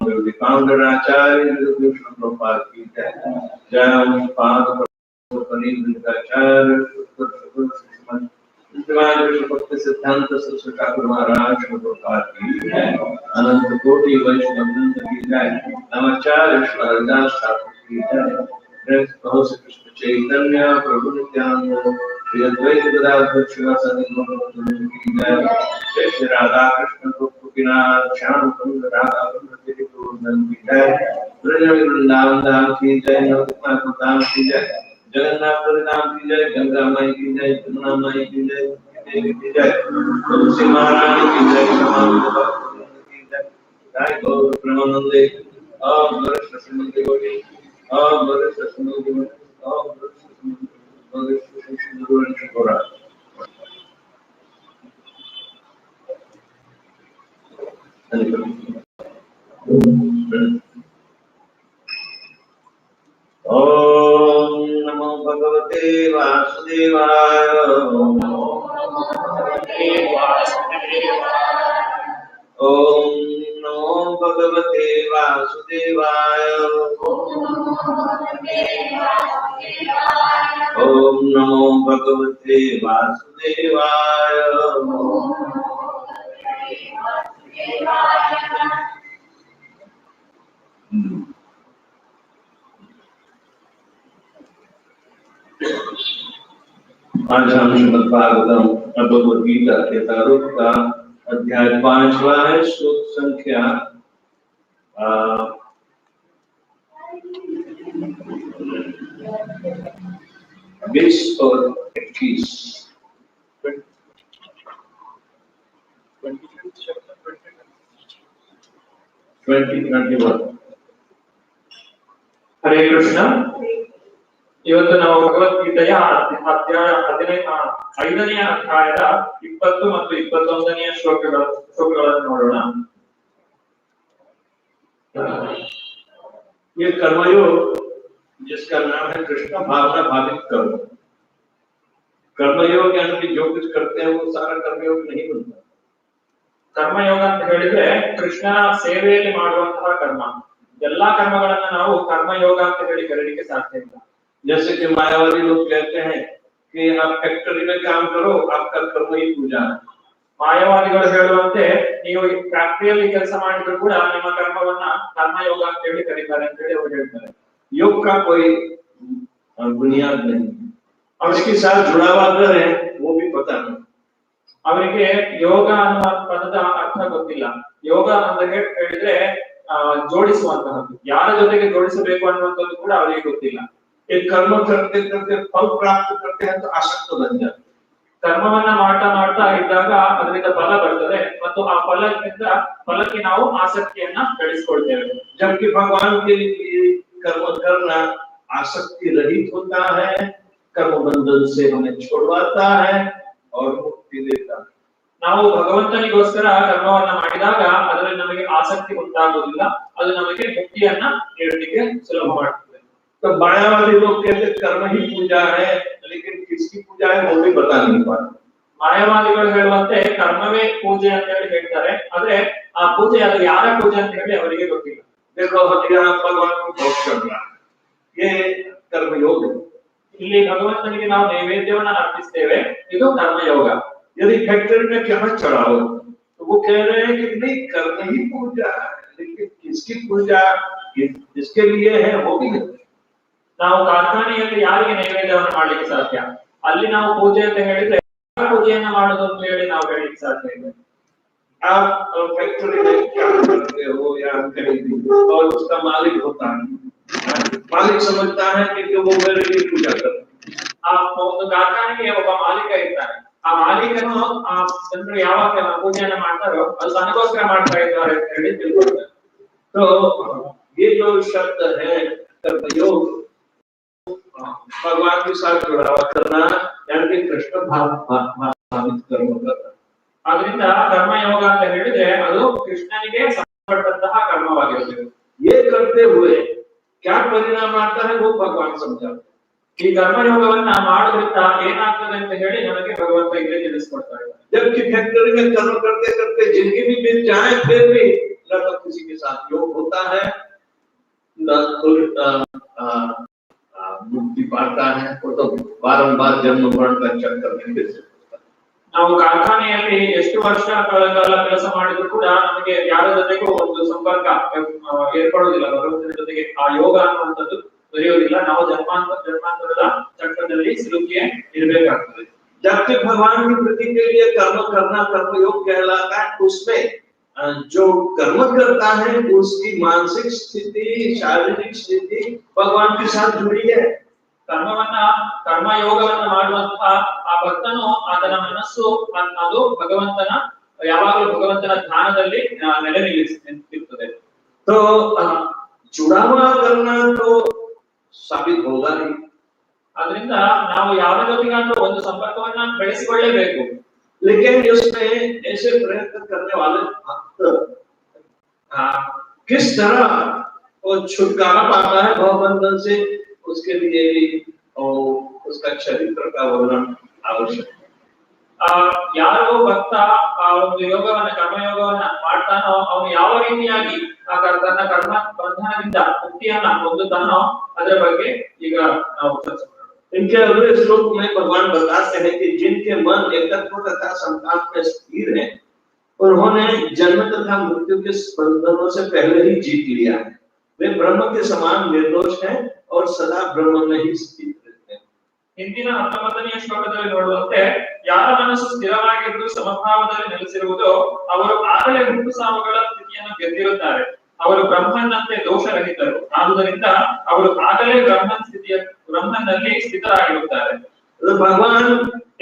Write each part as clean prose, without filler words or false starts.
the founder Acharya Krishna Prabhupada ki jai. Jai Pada Panindacharya Bhakti Siddhanta Saraswati Thakur Maharaj Prabhupada ki jai. Ananta Koti Vaishnava Vrinda ki jai. Namacharya Shri Thakur ki jai. Prince Krishna Chaitanya Prabhu Nityananda Shri Advaita Gadadhar Srivasadi Gopal ki jai. Jai Shri Radha Krishna Gopinath Shyam Sundar Radha Krishna Gopinath ki jai. Vrindavana Vrindavan Dham ki jai. Navadvip Dham ki jai. Jagannath धाम की जय, गंगा माई की जय, यमुना माई की जय, देवी की जय, तुलसी महारानी की जय, की जय, जय गौर प्रेमानंदे, ओम वरिष्ठ श्रीमती गौरी, ओम वरिष्ठ श्रीमती गौरी, ओम वरिष्ठ श्रीमती गौरी। ओम नमो भगवते वासुदेवाय। ओम नमो भगवते वासुदेवाय। ओम नमो भगवते वासुदेवाय। ओम नमो भगवते वासुदेवाय। आज हम श्रीमद् भागवतम भगवद गीता के प्रारूप का अध्याय 5वां है, श्लोक संख्या 20 और 21। 2021। हरे कृष्ण। ಇವತ್ತು ನಾವು ಭಗವದ್ಗೀತೆಯ ಅಧ್ಯಾಯ 5ನೇ ಅಧ್ಯಾಯದ 20 ಮತ್ತು 21ನೇ ಶ್ಲೋಕಗಳನ್ನು ನೋಡೋಣ। ये कर्मयोग जिसका नाम है कृष्ण भावना भावित कर्म। कर्मयोग यानी कि जो कुछ करते हैं वो सारा कर्मयोग नहीं बनता। ಕರ್ಮಯೋಗ ಅಂತ ಹೇಳಿದ್ರೆ ಕೃಷ್ಣನ ಸೇವೆಯಲ್ಲಿ ಮಾಡುವಂತಹ ಕರ್ಮ, ಎಲ್ಲಾ ಕರ್ಮಗಳನ್ನ ನಾವು ಕರ್ಮಯೋಗ ಅಂತ ಹೇಳಿ ಕರೀಲಿಕ್ಕೆ ಸಾಧ್ಯ ಇಲ್ಲ। जैसे कि मायावादी लोग कहते हैं कि आप फैक्ट्री में काम करो, आपका कर्म ही पूजा है। ಮಾಯವಾದಿಗಳು ಹೇಳುವಂತೆ ನೀವು ಫ್ಯಾಕ್ಟರಿಯಲ್ಲಿ ಕೆಲಸ ಮಾಡಿದ್ರು ಕೂಡ ನಿಮ್ಮ ಕರ್ಮವನ್ನ ಕರ್ಮಯೋಗ ಅಂತ ಹೇಳಿ ಕರೀತಾರೆ ಅಂತ ಹೇಳಿ ಅವರು ಹೇಳ್ತಾರೆ। योग का कोई बुनियाद नहीं और इसके साथ जुड़ा हुआ अगर है वो भी पता नहीं। ಅವರಿಗೆ ಯೋಗ ಅನ್ನುವ ಪದದ ಅರ್ಥ ಗೊತ್ತಿಲ್ಲ। ಯೋಗ ಅಂತ ಹೇಳಿದ್ರೆ ಜೋಡಿಸುವಂತಹದ್ದು, ಯಾರ ಜೊತೆಗೆ ಜೋಡಿಸಬೇಕು ಅನ್ನುವಂಥದ್ದು ಕೂಡ ಅವರಿಗೆ ಗೊತ್ತಿಲ್ಲ। एक कर्म करते करते फल प्राप्त करते हैं तो आसक्त बन जाते। ಕರ್ಮವನ್ನ ಮಾಡ್ತಾ ಇದ್ದಾಗ ಅದರಿಂದ ಫಲ ಬರ್ತದೆ ಮತ್ತು ಆ ಫಲಕ್ಕೆ ನಾವು ಆಸಕ್ತಿಯನ್ನ ಬೆಳೆಸಿಕೊಳ್ತೇವೆ। जबकि भगवान के लिए कर्म करना आसक्ति रहित होता है, कर्म बंधन से हमें छुड़वाता है और मुक्ति देता है। ನಾವು ಭಗವಂತನಿಗೋಸ್ಕರ ಕರ್ಮವನ್ನ ಮಾಡಿದಾಗ ಅದರಲ್ಲಿ ನಮಗೆ ಆಸಕ್ತಿ ಉಂಟಾಗುವುದಿಲ್ಲ, ಅದು ನಮಗೆ ಮುಕ್ತಿಯನ್ನ ನೀಡಲಿಕ್ಕೆ ಸುಲಭ ಮಾಡುತ್ತದೆ। तो मायावादी लोग कहते कर्म ही पूजा है, लेकिन किसकी पूजा है वो भी बता नहीं पाते। ಮಾಯವಾದಿಗಳು ಹೇಳುವಂತೆ ಕರ್ಮವೇ ಪೂಜೆ ಅಂತ ಹೇಳಿ ಹೇಳ್ತಾರೆ, ಆದ್ರೆ ಆ ಪೂಜೆ ಅದು ಯಾರ ಪೂಜೆ ಅಂತ ಹೇಳಿ ಅವರಿಗೆ ಗೊತ್ತಿಲ್ಲ। देखो यहाँ भगवान को भोग करना ये कर्मयोग है। ಇಲ್ಲಿ ಭಗವಂತನಿಗೆ ನಾವು ನೈವೇದ್ಯವನ್ನ ಅರ್ಪಿಸ್ತೇವೆ, ಇದು ಕರ್ಮಯೋಗ। यदि फैक्ट्री में क्या चढ़ाओ तो वो कह रहे हैं कि नहीं कर्म ही पूजा है, लेकिन किसकी पूजा जिसके लिए है वो भी नहीं। ನಾವು ಕಾರ್ಖಾನೆಯಲ್ಲಿ ಯಾರಿಗೆ ನೈವೇದ್ಯವನ್ನು ಮಾಡಲಿಕ್ಕೆ ಸಾಧ್ಯ? ಅಲ್ಲಿ ನಾವು ಪೂಜೆ ಅಂತ ಹೇಳಿದ್ರೆ पूजन आप फैक्ट्री में क्या करते हो या कहीं और उसका मालिक होता है, मालिक समझता है कि वो मेरे लिए पूजा करता है। आप ಒಂದು ಕಾರ್ಖಾನೆಗೆ ಒಬ್ಬ ಮಾಲೀಕ ಇರ್ತಾನೆ, ಆ ಮಾಲೀಕನು ಆ ಜನರು ಯಾವಾಗ ಪೂಜೆಯನ್ನು ಮಾಡ್ತಾರೋ ಅದು ತನಗೋಸ್ಕರ ಮಾಡ್ತಾ ಇದ್ದಾರೆ ಅಂತ ಹೇಳಿ ತಿಳ್ಕೊಳ್ತಾರೆ। तो ये जो शब्द है कर्मयोग भगवान के साथ जुड़ा हुआ करना, यानी कि कृष्ण भावित कर्म करना। ಅದರಿಂದ ಕರ್ಮಯೋಗ ಅಂತ ಹೇಳಿದ್ರೆ ಅದು ಕೃಷ್ಣನಿಗೆ ಸಂಬಂಧಪಟ್ಟಂತಹ ಕರ್ಮವಾಗಿರಬೇಕು। ये करते हुए क्या परिणाम आता है वो भगवान समझाते हैं। ಈ ಕರ್ಮಯೋಗವನ್ನ ಮಾಡೋದ್ರಿಂದ ಏನಾಗ್ತದೆ ಅಂತ ಹೇಳಿ ನಮಗೆ ಭಗವಂತ ಇಲ್ಲಿ ತಿಳಿಸ್ಕೊಡ್ತಾರೆ। जबकि फैक्ट्री में कर्म करते करते जिंदगी भी बीत जाए फिर भी न तो किसी के साथ योग होता है न तो मुक्ति पाता है, वो तो बारंबार जन्म मरण का चक्कर में फिर से ನಾವು ಕಾರ್ಖಾನೆಯಲ್ಲಿ ಎಷ್ಟು ವರ್ಷ ಕಾಲ ಕೆಲಸ ಮಾಡಿದ್ರು ಕೂಡ ನಮಗೆ ಯಾರ ಜೊತೆಗೂ ಒಂದು ಸಂಪರ್ಕ ಏರ್ಪಡುವುದಿಲ್ಲ, ಭಗವಂತನ ಜೊತೆಗೆ ಆ ಯೋಗ ಅನ್ನುವಂಥದ್ದು ದೊರೆಯುವುದಿಲ್ಲ। ನಾವು ಜನ್ಮಾಂತರದ ಚಕ್ರದಲ್ಲಿ ಸಿಲುಕಿಯೇ ಇರಬೇಕಾಗ್ತದೆ। जब तक भगवान की प्रीति के लिए कर्म करना कर्म योग कहलाता है, उसमें जो कर्म करता है उसकी मानसिक स्थिति शारीरिक स्थिति भगवान के साथ जुड़ी है। ಕರ್ಮಯೋಗವನ್ನ ಮಾಡುವಂತಹ ಆ ಭಕ್ತನು ಆತನ ಮನಸ್ಸು ಅದು ಭಗವಂತನ ಯಾವಾಗಲೂ ಭಗವಂತನ ಧ್ಯಾನದಲ್ಲಿ ನೆಲೆ ನಿಲ್ಲಿಸುತ್ತದೆ। तो जुड़ा हुआ करना तो साबित होगा नहीं, ಅದರಿಂದ ನಾವು ಯಾವ ಜೊತೆಗಾದ್ರೂ ಒಂದು ಸಂಪರ್ಕವನ್ನ ಬೆಳೆಸಿಕೊಳ್ಳಲೇಬೇಕು। लेकिन इसमें ऐसे प्रयत्न करने वाले भक्त किस तरह वो छुटकारा पाता है भवबंधन से, उसके लिए भी और उसका चरित्र का वर्णन आवश्यक है। ಯಾರೋ ಭಕ್ತ ಆ ಒಂದು ಯೋಗವನ್ನ ಕರ್ಮಯೋಗವನ್ನ ಮಾಡ್ತಾನೋ ಅವನು ಯಾವ ರೀತಿಯಾಗಿ ತನ್ನ ಕರ್ಮ ಬಂಧನದಿಂದ ಮುಕ್ತಿಯನ್ನ ಹೊಂದುತ್ತಾನೋ ಅದರ ಬಗ್ಗೆ ಈಗ ನಾವು ಚರ್ಚೆ ಮಾಡೋಣ। इनके अगले श्लोक में भगवान बताते हैं कि जिनके मन एकत्व तथा संताप में स्थिर है उन्होंने जन्म तथा मृत्यु के बंधनों से पहले ही जीत लिया है, वे ब्रह्म के समान निर्दोष हैं और सदा ब्रह्म में ही स्थित रहते हैं। ಹಿಂದಿನ 19ನೇ ಶ್ಲೋಕದಲ್ಲಿ ನೋಡುವಂತೆ ಯಾರ ಮನಸ್ಸು ಸ್ಥಿರವಾಗಿದ್ದು ಸಮಭಾವದಲ್ಲಿ ನೆಲೆಸಿರುವುದೋ ಅವರು ಆಗಲೇ ಹುಟ್ಟು ಸಾವುಗಳ ಸ್ಥಿತಿಯನ್ನು ಗೆದ್ದಿರುತ್ತಾರೆ, ಅವರು ಬ್ರಹ್ಮನಂತೆ ದೋಷರಹಿತರು, ಆದುದರಿಂದ ಅವರು ಆಗಲೇ ಬ್ರಹ್ಮನಲ್ಲಿ ಸ್ಥಿತರಾಗಿರುತ್ತಾರೆ। भगवान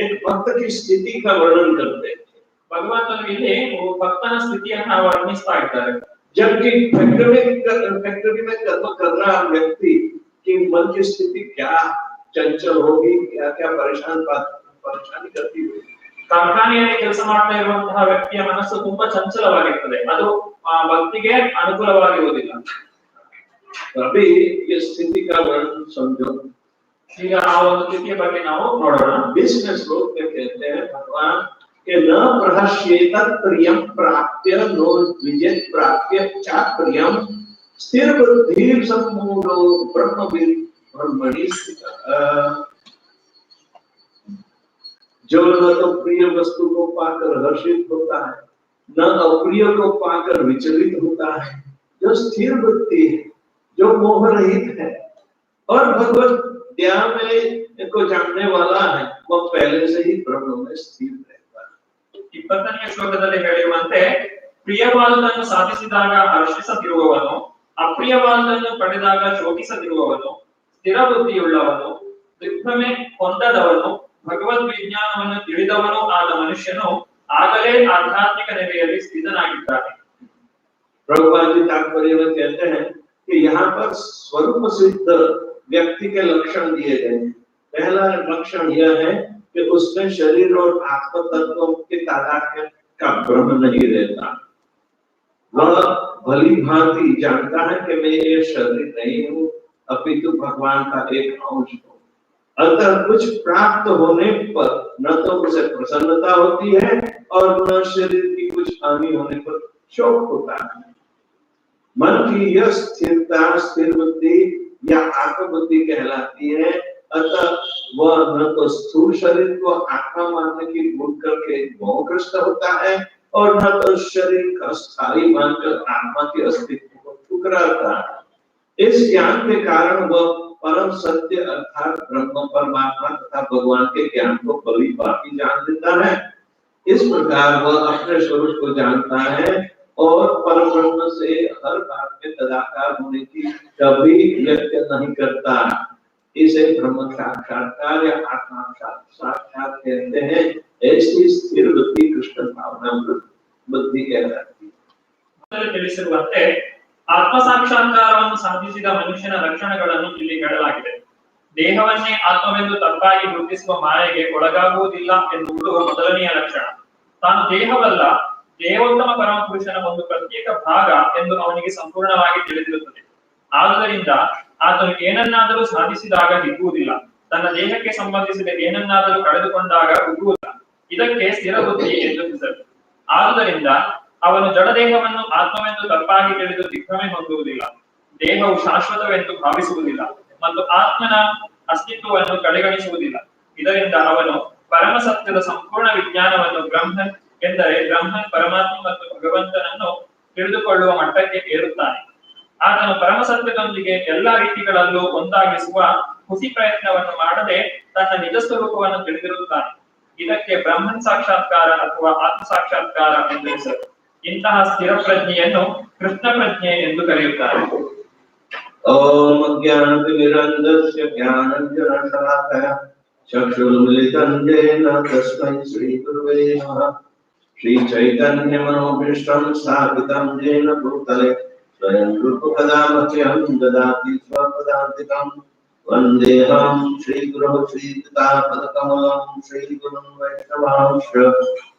एक भक्त की स्थिति का वर्णन करते हैं, ಭಗವಂತನು ಇಲ್ಲಿ ಭಕ್ತನ ಸ್ಥಿತಿಯನ್ನ ವರ್ಣಿಸ್ತಾ ಇದ್ದಾರೆ। जबकि फैक्ट्री में कर्म कर रहा व्यक्ति की मन की स्थिति क्या चंचल होगी, क्या क्या परेशानी करती होगी। ಕಾರ್ಖಾನೆಯಲ್ಲಿ ಕೆಲಸ ಮಾಡ್ತಾ ಇರುವಂತಹ ವ್ಯಕ್ತಿಯ ಮನಸ್ಸು ತುಂಬಾ ಚಂಚಲವಾಗಿರ್ತದೆ, ಅದು ಭಕ್ತಿಗೆ ಅನುಕೂಲವಾಗಿರುವುದಿಲ್ಲ। अभी ये स्थिति का वर्णन समझो। ಈಗ ಆ ಒಂದು ಸ್ಥಿತಿಯ ಬಗ್ಗೆ ನಾವು ನೋಡೋಣ। 20वें श्लोक में कहते हैं भगवान के न प्रहस्येत प्रियम प्राप्य नो विजेत प्राप्य चा प्रियम स्थिर बुद्धि सम्मूढ़ो ब्रह्मविद् ब्रह्मणि स्थितः। जो न तो प्रिय वस्तु को पाकर हर्षित होता है न अप्रिय को पाकर विचलित होता है, जो स्थिर बुद्धि है, जो मोह रहित है और भगवत दया में को जानने वाला है, वह पहले से ही ब्रह्म में स्थिर रहता है। 20ನೇ ಶ್ಲೋಕದಲ್ಲಿ ಹೇಳಿರುವಂತೆ ಪ್ರಿಯವಾದುದನ್ನು ಸಾಧಿಸಿದಾಗ ಹರ್ಷಿಸದಿರುವವನು, ಅಪ್ರಿಯವಾದುದನ್ನು ಪಡೆದಾಗ ಶೋಕಿಸದಿರುವವನು, ಸ್ಥಿರ ಬುದ್ಧಿಯುಳ್ಳವನು, ದಿಗ್ಭ್ರಮೆ ಹೊಂದದವನು, ಭಗವದ್ ವಿಜ್ಞಾನವನ್ನು ತಿಳಿದವನು ಆದ ಮನುಷ್ಯನು ಆಗಲೇ ಆಧ್ಯಾತ್ಮಿಕ ನೆಲೆಯಲ್ಲಿ ಸ್ಥಿತನಾಗಿದ್ದಾನೆ। प्रभुपाद जी तात्पर्य में कहते हैं कि यहाँ पर स्वरूप सिद्ध व्यक्ति के लक्षण दिए गए हैं। पहला लक्षण यह है कि उसमें शरीर और आत्म तत्वों के तादात्म्य का भ्रम नहीं रहता, वह भली भांति जानता है कि मैं ये शरीर नहीं हूँ अपितु भगवान का एक अंश हूँ। अतः कुछ प्राप्त होने पर न तो उसे प्रसन्नता होती है और न शरीर की कुछ हानि होने पर शोक होता है। मन की यह स्थिरता स्थिर बुद्धि या आत्मबुद्धि कहलाती है। अतः वह न तो स्थूल शरीर को आत्मा मानने की भूल करके मोहग्रस्त होता है और न तो शरीर का स्थायी मानकर आत्मा के अस्तित्व को ठुकराता है। इस ज्ञान के कारण वह परम सत्य अर्थात ब्रह्म परमात्मा तथा भगवान के ज्ञान को भली भांति जान लेता है। इस प्रकार वह अपने स्वरूप को जानता है और परब्रह्म से हर बात में तदाकार होने की कभी व्यक्ति नहीं करता। इसे ब्रह्म साक्षात्कार या आत्मा साक्षात कहते हैं। ऐसी स्थिर बुद्धि कृष्ण भावना बुद्धि कहलाती है। ತಿಳಿಸಿರುವಂತೆ ಆತ್ಮ ಸಾಕ್ಷಾತ್ಕಾರವನ್ನು ಸಾಧಿಸಿದ ಮನುಷ್ಯನ ಲಕ್ಷಣಗಳನ್ನು ಇಲ್ಲಿ ಹೇಳಲಾಗಿದೆ। ದೇಹವನ್ನೇ ಆತ್ಮವೆಂದು ತಪ್ಪಾಗಿ ಗುರುತಿಸುವ ಮಾಯೆಗೆ ಒಳಗಾಗುವುದಿಲ್ಲ ಎನ್ನುವುದು ಮೊದಲನೆಯ ಲಕ್ಷಣ. ತಾನು ದೇಹವಲ್ಲ, ದೇವೋತ್ತಮ ಪರಮಪುರುಷನ ಒಂದು ಪ್ರತ್ಯೇಕ ಭಾಗ ಎಂದು ಅವನಿಗೆ ಸಂಪೂರ್ಣವಾಗಿ ತಿಳಿದಿರುತ್ತದೆ. ಆದುದರಿಂದ ಆತನು ಏನನ್ನಾದರೂ ಸಾಧಿಸಿದಾಗ ಹಿಗ್ಗುವುದಿಲ್ಲ, ತನ್ನ ದೇಹಕ್ಕೆ ಸಂಬಂಧಿಸಿದ ಏನನ್ನಾದರೂ ಕಳೆದುಕೊಂಡಾಗ ಹುಟ್ಟುವುದಿಲ್ಲ. ಇದಕ್ಕೆ ಸ್ಥಿರ ಬುದ್ಧಿ ಎಂದು ಹೆಸರು. ಆದುದರಿಂದ ಅವನು ಜಡದೇಹವನ್ನು ಆತ್ಮವೆಂದು ತಪ್ಪಾಗಿ ತಿಳಿದು ದಿಗ್ಭ್ರಮೆ ಹೊಂದುವುದಿಲ್ಲ, ದೇಹವು ಶಾಶ್ವತವೆಂದು ಭಾವಿಸುವುದಿಲ್ಲ ಮತ್ತು ಆತ್ಮನ ಅಸ್ತಿತ್ವವನ್ನು ಕಡೆಗಣಿಸುವುದಿಲ್ಲ. ಇದರಿಂದ ಅವನು ಪರಮ ಸತ್ಯದ ಸಂಪೂರ್ಣ ವಿಜ್ಞಾನವನ್ನು ಬ್ರಹ್ಮನ್ ಎಂದರೆ ಬ್ರಹ್ಮನ್, ಪರಮಾತ್ಮ ಮತ್ತು ಭಗವಂತನನ್ನು ತಿಳಿದುಕೊಳ್ಳುವ ಮಟ್ಟಕ್ಕೆ ಏರುತ್ತಾನೆ. ಆತನು ಪರಮ ಸತ್ಯದೊಂದಿಗೆ ಎಲ್ಲಾ ರೀತಿಗಳಲ್ಲೂ ಒಂದಾಗಿಸುವ ಹುಸಿ ಪ್ರಯತ್ನವನ್ನು ಮಾಡದೆ ತನ್ನ ನಿಜ ಸ್ವರೂಪವನ್ನು ತಿಳಿದಿರುತ್ತಾನೆ. ಇದಕ್ಕೆ ಬ್ರಹ್ಮನ್ ಸಾಕ್ಷಾತ್ಕಾರ ಅಥವಾ ಆತ್ಮ ಸಾಕ್ಷಾತ್ಕಾರ ಎಂದು ಹೆಸರು. ಇಂತಹ ಸ್ಥಿರ ಪ್ರಜ್ಞೆಯನ್ನು ಕೃಷ್ಣ ಪ್ರಜ್ಞೆ ಎಂದು ಕರೆಯುತ್ತಾರೆ. ಓಂ ಜ್ಞಾನತಿಮಿರಂಧಸ್ಯ ಜ್ಞಾನಂಜನಶಲಾಕಯ ಚಕ್ಷುರ್ಮಿಲಿತಂ ಯೇನ ತಸ್ಮೈ ಶ್ರೀ ಗುರುವೇ ನಮಃ. ಶ್ರೀ ಚೈತನ್ಯ ಮನೋಭೀಷ್ಟಂ ಸ್ಥಾಪಿತಂ ಯೇನ ಭೂತಲೆ ಸ್ವಯಂ ರೂಪಕದಾ ಮಹ್ಯಂ ದದಾತಿ ಸ್ವಪದಾಂತಿಕಂ. ವಂದೇಹಂ ಶ್ರೀ ಗುರು ಶ್ರೀಯುತಾಪದಕಮಲಂ ಶ್ರೀ ಗುರುಂ ವೈಷ್ಣವಾಂಶ್ಚ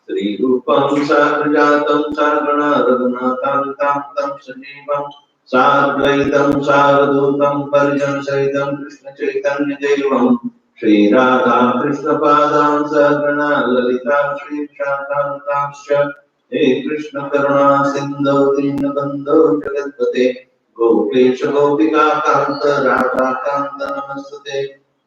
ಶ್ರೀ ರೂಪಂ ಸಾಗ್ರಜಾತಂ ಸಾಗಣ ರಘುನಾಥಾಂತಾಂ ತಂ ಸಜೀವಂ साद्वैतं सावधूतं परिजन सहितं कृष्ण चैतन्य देवं श्री राधा कृष्ण पादां सहगणा ललिता श्री शाखान्तांश्च हे कृष्ण करुणा सिन्धौ दीनबन्धो जगत्पते गोपेश गोपिका कान्त राधा कान्त नमस्ते।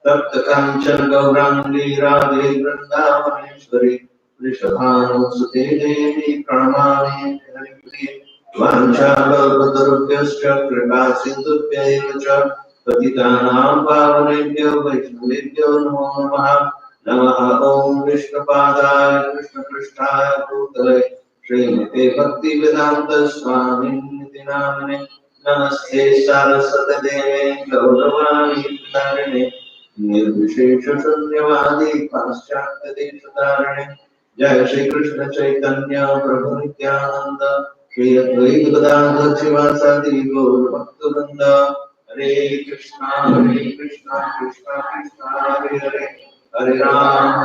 तप्त कांचन गौरांगी राधे वृंदावनेश्वरी वृषभानुसुते देवी प्रणमामि हरिप्रिये। वाञ्छाकल्पतरुभ्यश्च कृपा सिन्धुभ्यैव च पतितानां पावनेभ्यो वैष्णवेभ्यो नमो नमः। नमः ॐ विष्णुपादाय कृष्णपृष्ठाय भूतले श्रीमते भक्तिवेदान्त स्वामिनिति नामिने। नमस्ते सारस्वती देवे गौरवाणी प्रचारिणे निर्विशेष शून्यवादी पाश्चात्य देशतारिणे। जय श्री कृष्ण चैतन्य प्रभु नित्यानंद श्री अद्वैत गदाधर शिवासादि गौर भक्तवृंद। हरे कृष्णा कृष्णा कृष्णा हरे हरे, हरे राम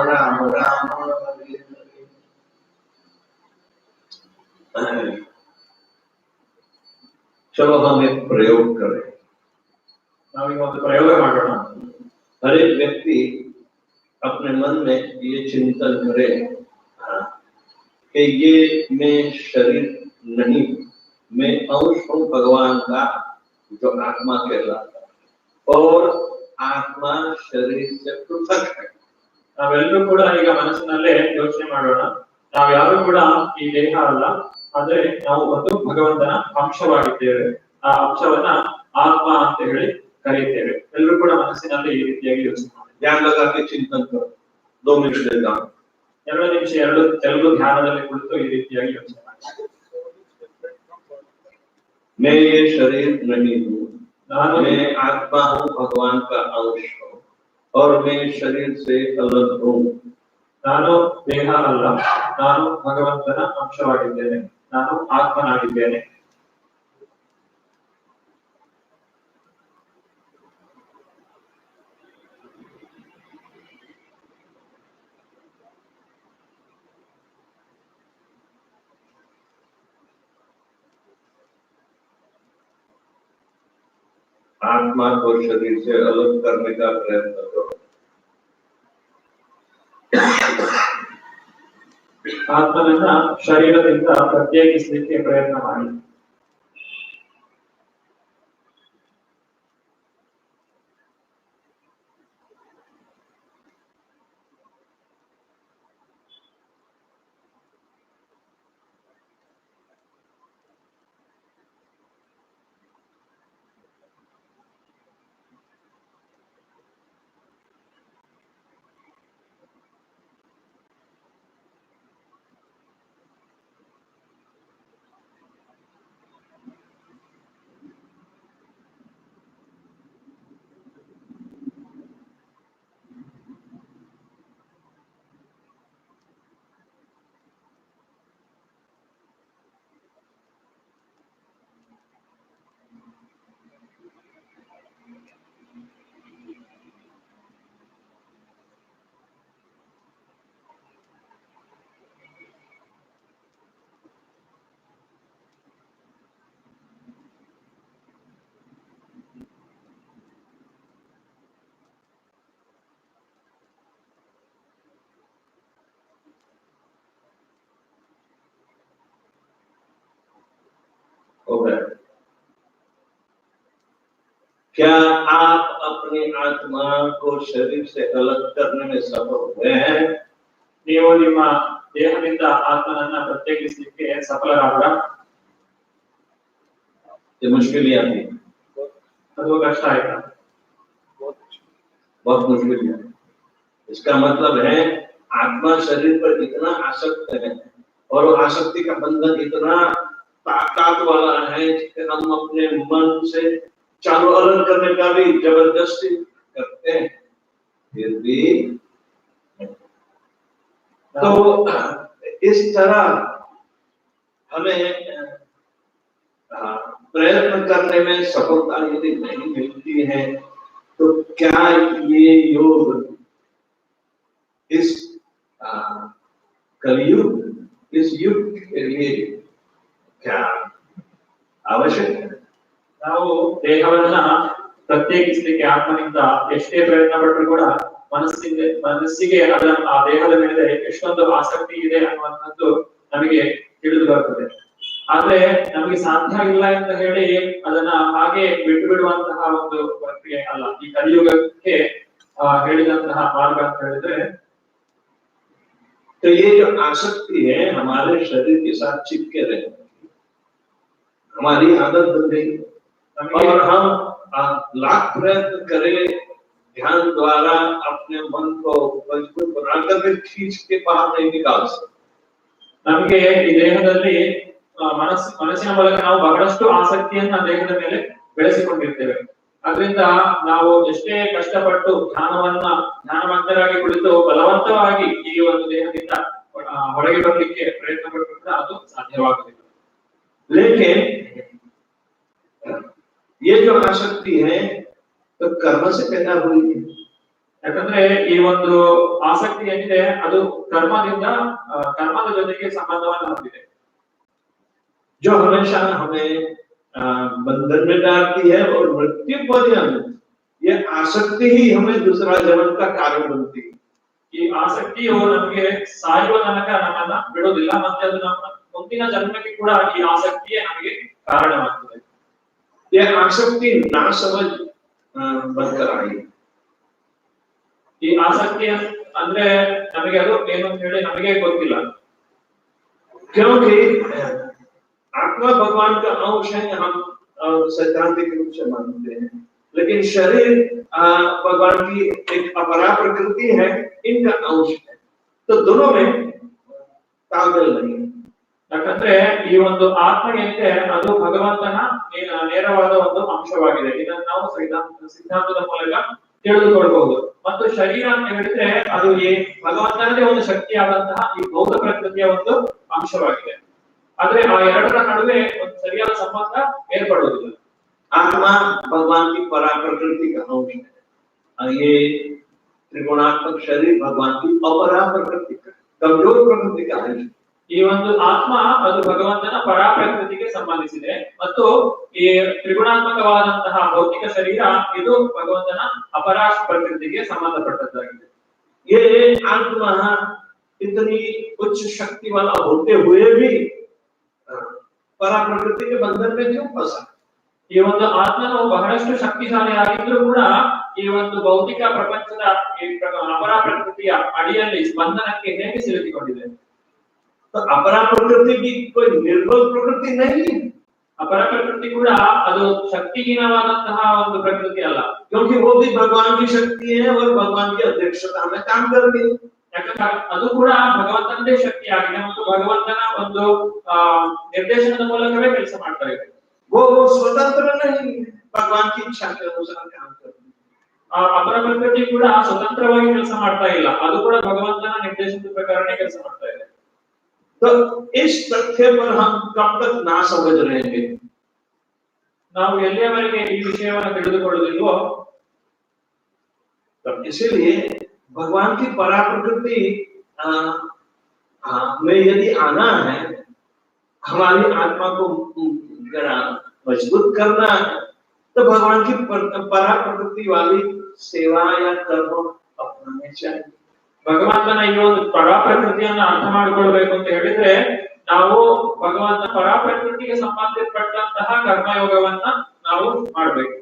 राम राम हरे हरे। चलो हम एक प्रयोग करें। प्रयोग ಮಾಡೋಣ। हर एक व्यक्ति अपने मन में ये चिंतन करे कि ये मैं शरीर नहीं, मैं अंश हूँ भगवान का जो आत्मा कहलाता है, और आत्मा शरीर से पृथक है। ನಾವೆಲ್ಲರೂ ಕೂಡ ಈಗ ಮನಸ್ಸಿನಲ್ಲೇ ಯೋಚನೆ ಮಾಡೋಣ, ನಾವು ಯಾರು ಕೂಡ ಈ ದೇಹ ಅಲ್ಲ, ಆದ್ರೆ ನಾವು ಒಂದು ಭಗವಂತನ ಅಂಶವಾಗಿದ್ದೇವೆ, ಆ ಅಂಶವನ್ನ ಆತ್ಮ ಅಂತ ಹೇಳಿ ಕರೆಯುತ್ತೇವೆ। ಎಲ್ಲರೂ ಕೂಡ ಮನಸ್ಸಿನಲ್ಲಿ ಈ ರೀತಿಯಾಗಿ ಯೋಚನೆ ಮಾಡಿ ध्यान लगा के चिंतन करो। 2 मिनट देता हूँ। 2 ನಿಮಿಷ ಎಲ್ಲರೂ ಧ್ಯಾನದಲ್ಲಿ ಕುಳಿತು ಈ ರೀತಿಯಾಗಿ ಯೋಚನೆ ಮಾಡಿ। मैं ये शरीर नहीं हूँ, मैं आत्मा हूँ, भगवान का अंश हूँ, और मैं शरीर से अलग हूँ। ನಾನು ದೇಹ ಅಲ್ಲ, ನಾನು ಭಗವಂತನ ಅಂಶವಾಗಿದ್ದೇನೆ, ನಾನು ಆತ್ಮನಾಗಿದ್ದೇನೆ। आत्मा को शरीर से अलग करने का प्रयत्न करो। ಆತ್ಮನನ್ನ ಶರೀರದಿಂದ ಪ್ರತ್ಯೇಕಿಸಲಿಕ್ಕೆ ಪ್ರಯತ್ನ ಮಾಡಿ। क्या आप अपनी आत्मा को शरीर से अलग करने में सफल हुए हैं? ನೀವು ನಿಮ್ಮ ದೇಹದಿಂದ ಆತ್ಮನನ್ನ ಪ್ರತ್ಯೇಕಿಸಲಿಕ್ಕೆ ಸಫಲರಾದ್ರ? ये मुश्किल ही आती है, ಅದು ಕಷ್ಟ ಆಯ್ತಾ? बहुत मुश्किल है। इसका मतलब है आत्मा शरीर पर इतना आसक्त है और वो आसक्ति का बंधन इतना ताकत वाला है कि हम अपने मन से चारों अलग करने का भी जबरदस्ती करते हैं, फिर भी तो इस तरह हमें प्रयत्न करने में सफलता यदि नहीं मिलती है तो क्या ये योग इस कलयुग, इस युग के लिए क्या आवश्यक है? ನಾವು ದೇಹವನ್ನ ಪ್ರತ್ಯೇಕಿಸಲಿಕ್ಕೆ ಆತ್ಮನಿಂದ ಎಷ್ಟೇ ಪ್ರಯತ್ನ ಪಟ್ಟರು ಕೂಡ ಮನಸ್ಸಿಗೆ ಅದರ ಆ ದೇಹದ ಮೇಲೆ ಎಷ್ಟೊಂದು ಆಸಕ್ತಿ ಇದೆ ಅನ್ನುವಂಥದ್ದು ನಮಗೆ ತಿಳಿದು ಬರ್ತದೆ. ಆದ್ರೆ ನಮಗೆ ಸಾಧ್ಯ ಇಲ್ಲ ಅಂತ ಹೇಳಿ ಅದನ್ನ ಹಾಗೆ ಬಿಟ್ಟು ಬಿಡುವಂತಹ ಒಂದು ಪ್ರಕ್ರಿಯೆ ಅಲ್ಲ. ಈ ಕಲಿಯುಗಕ್ಕೆ ಹೇಳಿದಂತಹ ಮಾರ್ಗ ಅಂತ ಹೇಳಿದ್ರೆ, तो ये जो आसक्ति है हमारे शरीर के साथ चिपके रहे, हमारी आदत बन गई और हम लाख प्रयत्न करें ध्यान द्वारा अपने मन को मजबूत बनाकर भी खींच के बाहर नहीं निकाल सकते। ನಮಗೆ ಈ ದೇಹದಲ್ಲಿ ಮನಸ್ಸಿನ ಮೂಲಕ ನಾವು ಬಹಳಷ್ಟು ಆಸಕ್ತಿಯನ್ನ ದೇಹದ ಮೇಲೆ ಬೆಳೆಸಿಕೊಂಡಿರ್ತೇವೆ. ಅದರಿಂದ ನಾವು ಎಷ್ಟೇ ಕಷ್ಟಪಟ್ಟು ಧ್ಯಾನವಂತರಾಗಿ ಕುಳಿತು ಬಲವಂತವಾಗಿ ಈ ಒಂದು ದೇಹದಿಂದ ಹೊರಗೆ ಬರಲಿಕ್ಕೆ ಪ್ರಯತ್ನ ಪಟ್ಟರೆ ಅದು ಸಾಧ್ಯವಾಗುವುದಿಲ್ಲ. लेकिन ये जो आसक्ति है तो कर्म से पैदा हुई है। ಯಾಕಂದ್ರೆ ಈ ಒಂದು ಆಸಕ್ತಿ ಏನಿದೆ ಅದು ಕರ್ಮದ ಜೊತೆಗೆ ಸಂಬಂಧವನ್ನು ಹೊಂದಿದೆ. जो हमेशा हमें बंधन में डालती है और मृत्यु पर्यंत ये आसक्ति ही हमें दूसरा जन्म का कारण बनती है। ಈ ಆಸಕ್ತಿಯು ನಮಗೆ ಸಾಯುವ ತನಕ ನಮ್ಮನ್ನ ಬಿಡೋದಿಲ್ಲ, ಮತ್ತೆ ಅದು ನಮ್ಮ ಮುಂದಿನ ಜನ್ಮಕ್ಕೆ ಕೂಡ ಈ ಆಸಕ್ತಿಯೇ ನಮಗೆ ಕಾರಣವಾಗ್ತದೆ. ये आसक्ति ना समझ बनकर आई। ಈ ಆಸಕ್ತಿ ಅಂದ್ರೆ ನಮಗೆ ಅದು ಏನು ಅಂತ ಹೇಳಿ ನಮಗೆ ಗೊತ್ತಿಲ್ಲ. क्योंकि आत्मा भगवान का अंश है, हम सैद्धांतिक रूप से मानते हैं, लेकिन शरीर भगवान की एक अपरा प्रकृति है, इनका अंश है, तो दोनों में तालमेल नहीं है। ಯಾಕಂದ್ರೆ ಈ ಒಂದು ಆತ್ಮ ಏನಿದೆ ಅದು ಭಗವಂತನ ನೇರವಾದ ಒಂದು ಅಂಶವಾಗಿದೆ. ಇದನ್ನು ನಾವು ಸಿದ್ಧಾಂತದ ಮೂಲಕ ತಿಳಿದುಕೊಳ್ಳಬಹುದು. ಮತ್ತು ಶರೀರ ಅಂತ ಹೇಳಿದ್ರೆ ಅದು ಭಗವಂತನದೇ ಒಂದು ಶಕ್ತಿಯಾದಂತಹ ಈ ಭೌತ ಪ್ರಕೃತಿಯ ಒಂದು ಅಂಶವಾಗಿದೆ. ಆದ್ರೆ ಆ ಎರಡರ ನಡುವೆ ಒಂದು ಸರಿಯಾದ ಸಂಬಂಧ ಏರ್ಪಡುವುದಿಲ್ಲ. आत्मा भगवान की परा प्रकृति का अंश है, ये त्रिगुणात्मक शरीर भगवान की अपरा प्रकृति का कमजोर प्रकृति का अंश। ಈ ಒಂದು ಆತ್ಮ ಅದು ಭಗವಂತನ ಪರಾ ಪ್ರಕೃತಿಗೆ ಸಂಬಂಧಿಸಿದೆ ಮತ್ತು ಈ ತ್ರಿಗುಣಾತ್ಮಕವಾದಂತಹ ಭೌತಿಕ ಶರೀರ ಇದು ಭಗವಂತನ ಅಪರಾ ಪ್ರಕೃತಿಗೆ ಸಂಬಂಧಪಟ್ಟದ್ದಾಗಿದೆ. ये आत्मा इतनी उच्च शक्ति वाला होते हुए भी परा प्रकृति के बंधन में क्यों फंसा? ಈ ಒಂದು ಆತ್ಮನು ಬಹಳಷ್ಟು ಶಕ್ತಿಶಾಲಿಯಾಗಿದ್ರೂ ಕೂಡ ಈ ಒಂದು ಭೌತಿಕ ಪ್ರಪಂಚದ ಅಪರಾ ಪ್ರಕೃತಿಯ ಅಡಿಯಲ್ಲಿ ಬಂಧನಕ್ಕೆ ಹೇಗೆ ಸಿಲುಕಿಕೊಂಡಿದೆ? तो अपरा प्रकृति की कोई निर्बल प्रकृति नहीं है। अपरा प्रकृति ಕೂಡ ಅದು ಶಕ್ತಿಹೀನವಾದಂತಹ ಒಂದು ಪ್ರಕೃತಿ ಅಲ್ಲ, क्योंकि वो भी भगवान की शक्ति है और भगवान की अध्यक्षता में काम करती है। ಯಾಕಂದ್ರೆ ಅದು ಕೂಡ ಭಗವಂತನದೇ ಶಕ್ತಿಯಾಗಿದೆ ಮತ್ತು ಭಗವಂತನ ಒಂದು ನಿರ್ದೇಶನದ ಮೂಲಕವೇ ಕೆಲಸ ಮಾಡ್ತಾ ಇದೆ. वो स्वतंत्र नहीं, भगवान की इच्छा के अनुसार काम करती है। अपरा प्रकृति ಕೂಡ ಸ್ವತಂತ್ರವಾಗಿ ಕೆಲಸ ಮಾಡ್ತಾ ಇಲ್ಲ, ಅದು ಕೂಡ ಭಗವಂತನ ನಿರ್ದೇಶನದ ಪ್ರಕಾರನೇ ಕೆಲಸ ಮಾಡ್ತಾ ಇದೆ. तो इस तथ्य पर हम कब तक ना समझ रहेंगे? ನಾವು ಎಲ್ಲಿಯವರೆಗೆ ಈ ವಿಷಯವನ್ನು ತಿಳಿದುಕೊಳ್ಳುವುದಿಲ್ವೋ तब इसीलिए भगवान की परा प्रकृति में यदि आना है, हमारी आत्मा को मजबूत करना है, तो भगवान की परा प्रकृति वाली सेवा या कर्म अपनाने चाहिए। ಭಗವಂತನ ಈ ಒಂದು ಪರಾ ಪ್ರಕೃತಿಯನ್ನು ಅರ್ಥ ಮಾಡಿಕೊಳ್ಳಬೇಕು ಅಂತ ಹೇಳಿದ್ರೆ ನಾವು ಭಗವಂತನ ಪರಾ ಪ್ರಕೃತಿಗೆ ಸಂಬಂಧಪಟ್ಟಂತಹ ಕರ್ಮಯೋಗವನ್ನ ನಾವು ಮಾಡಬೇಕು.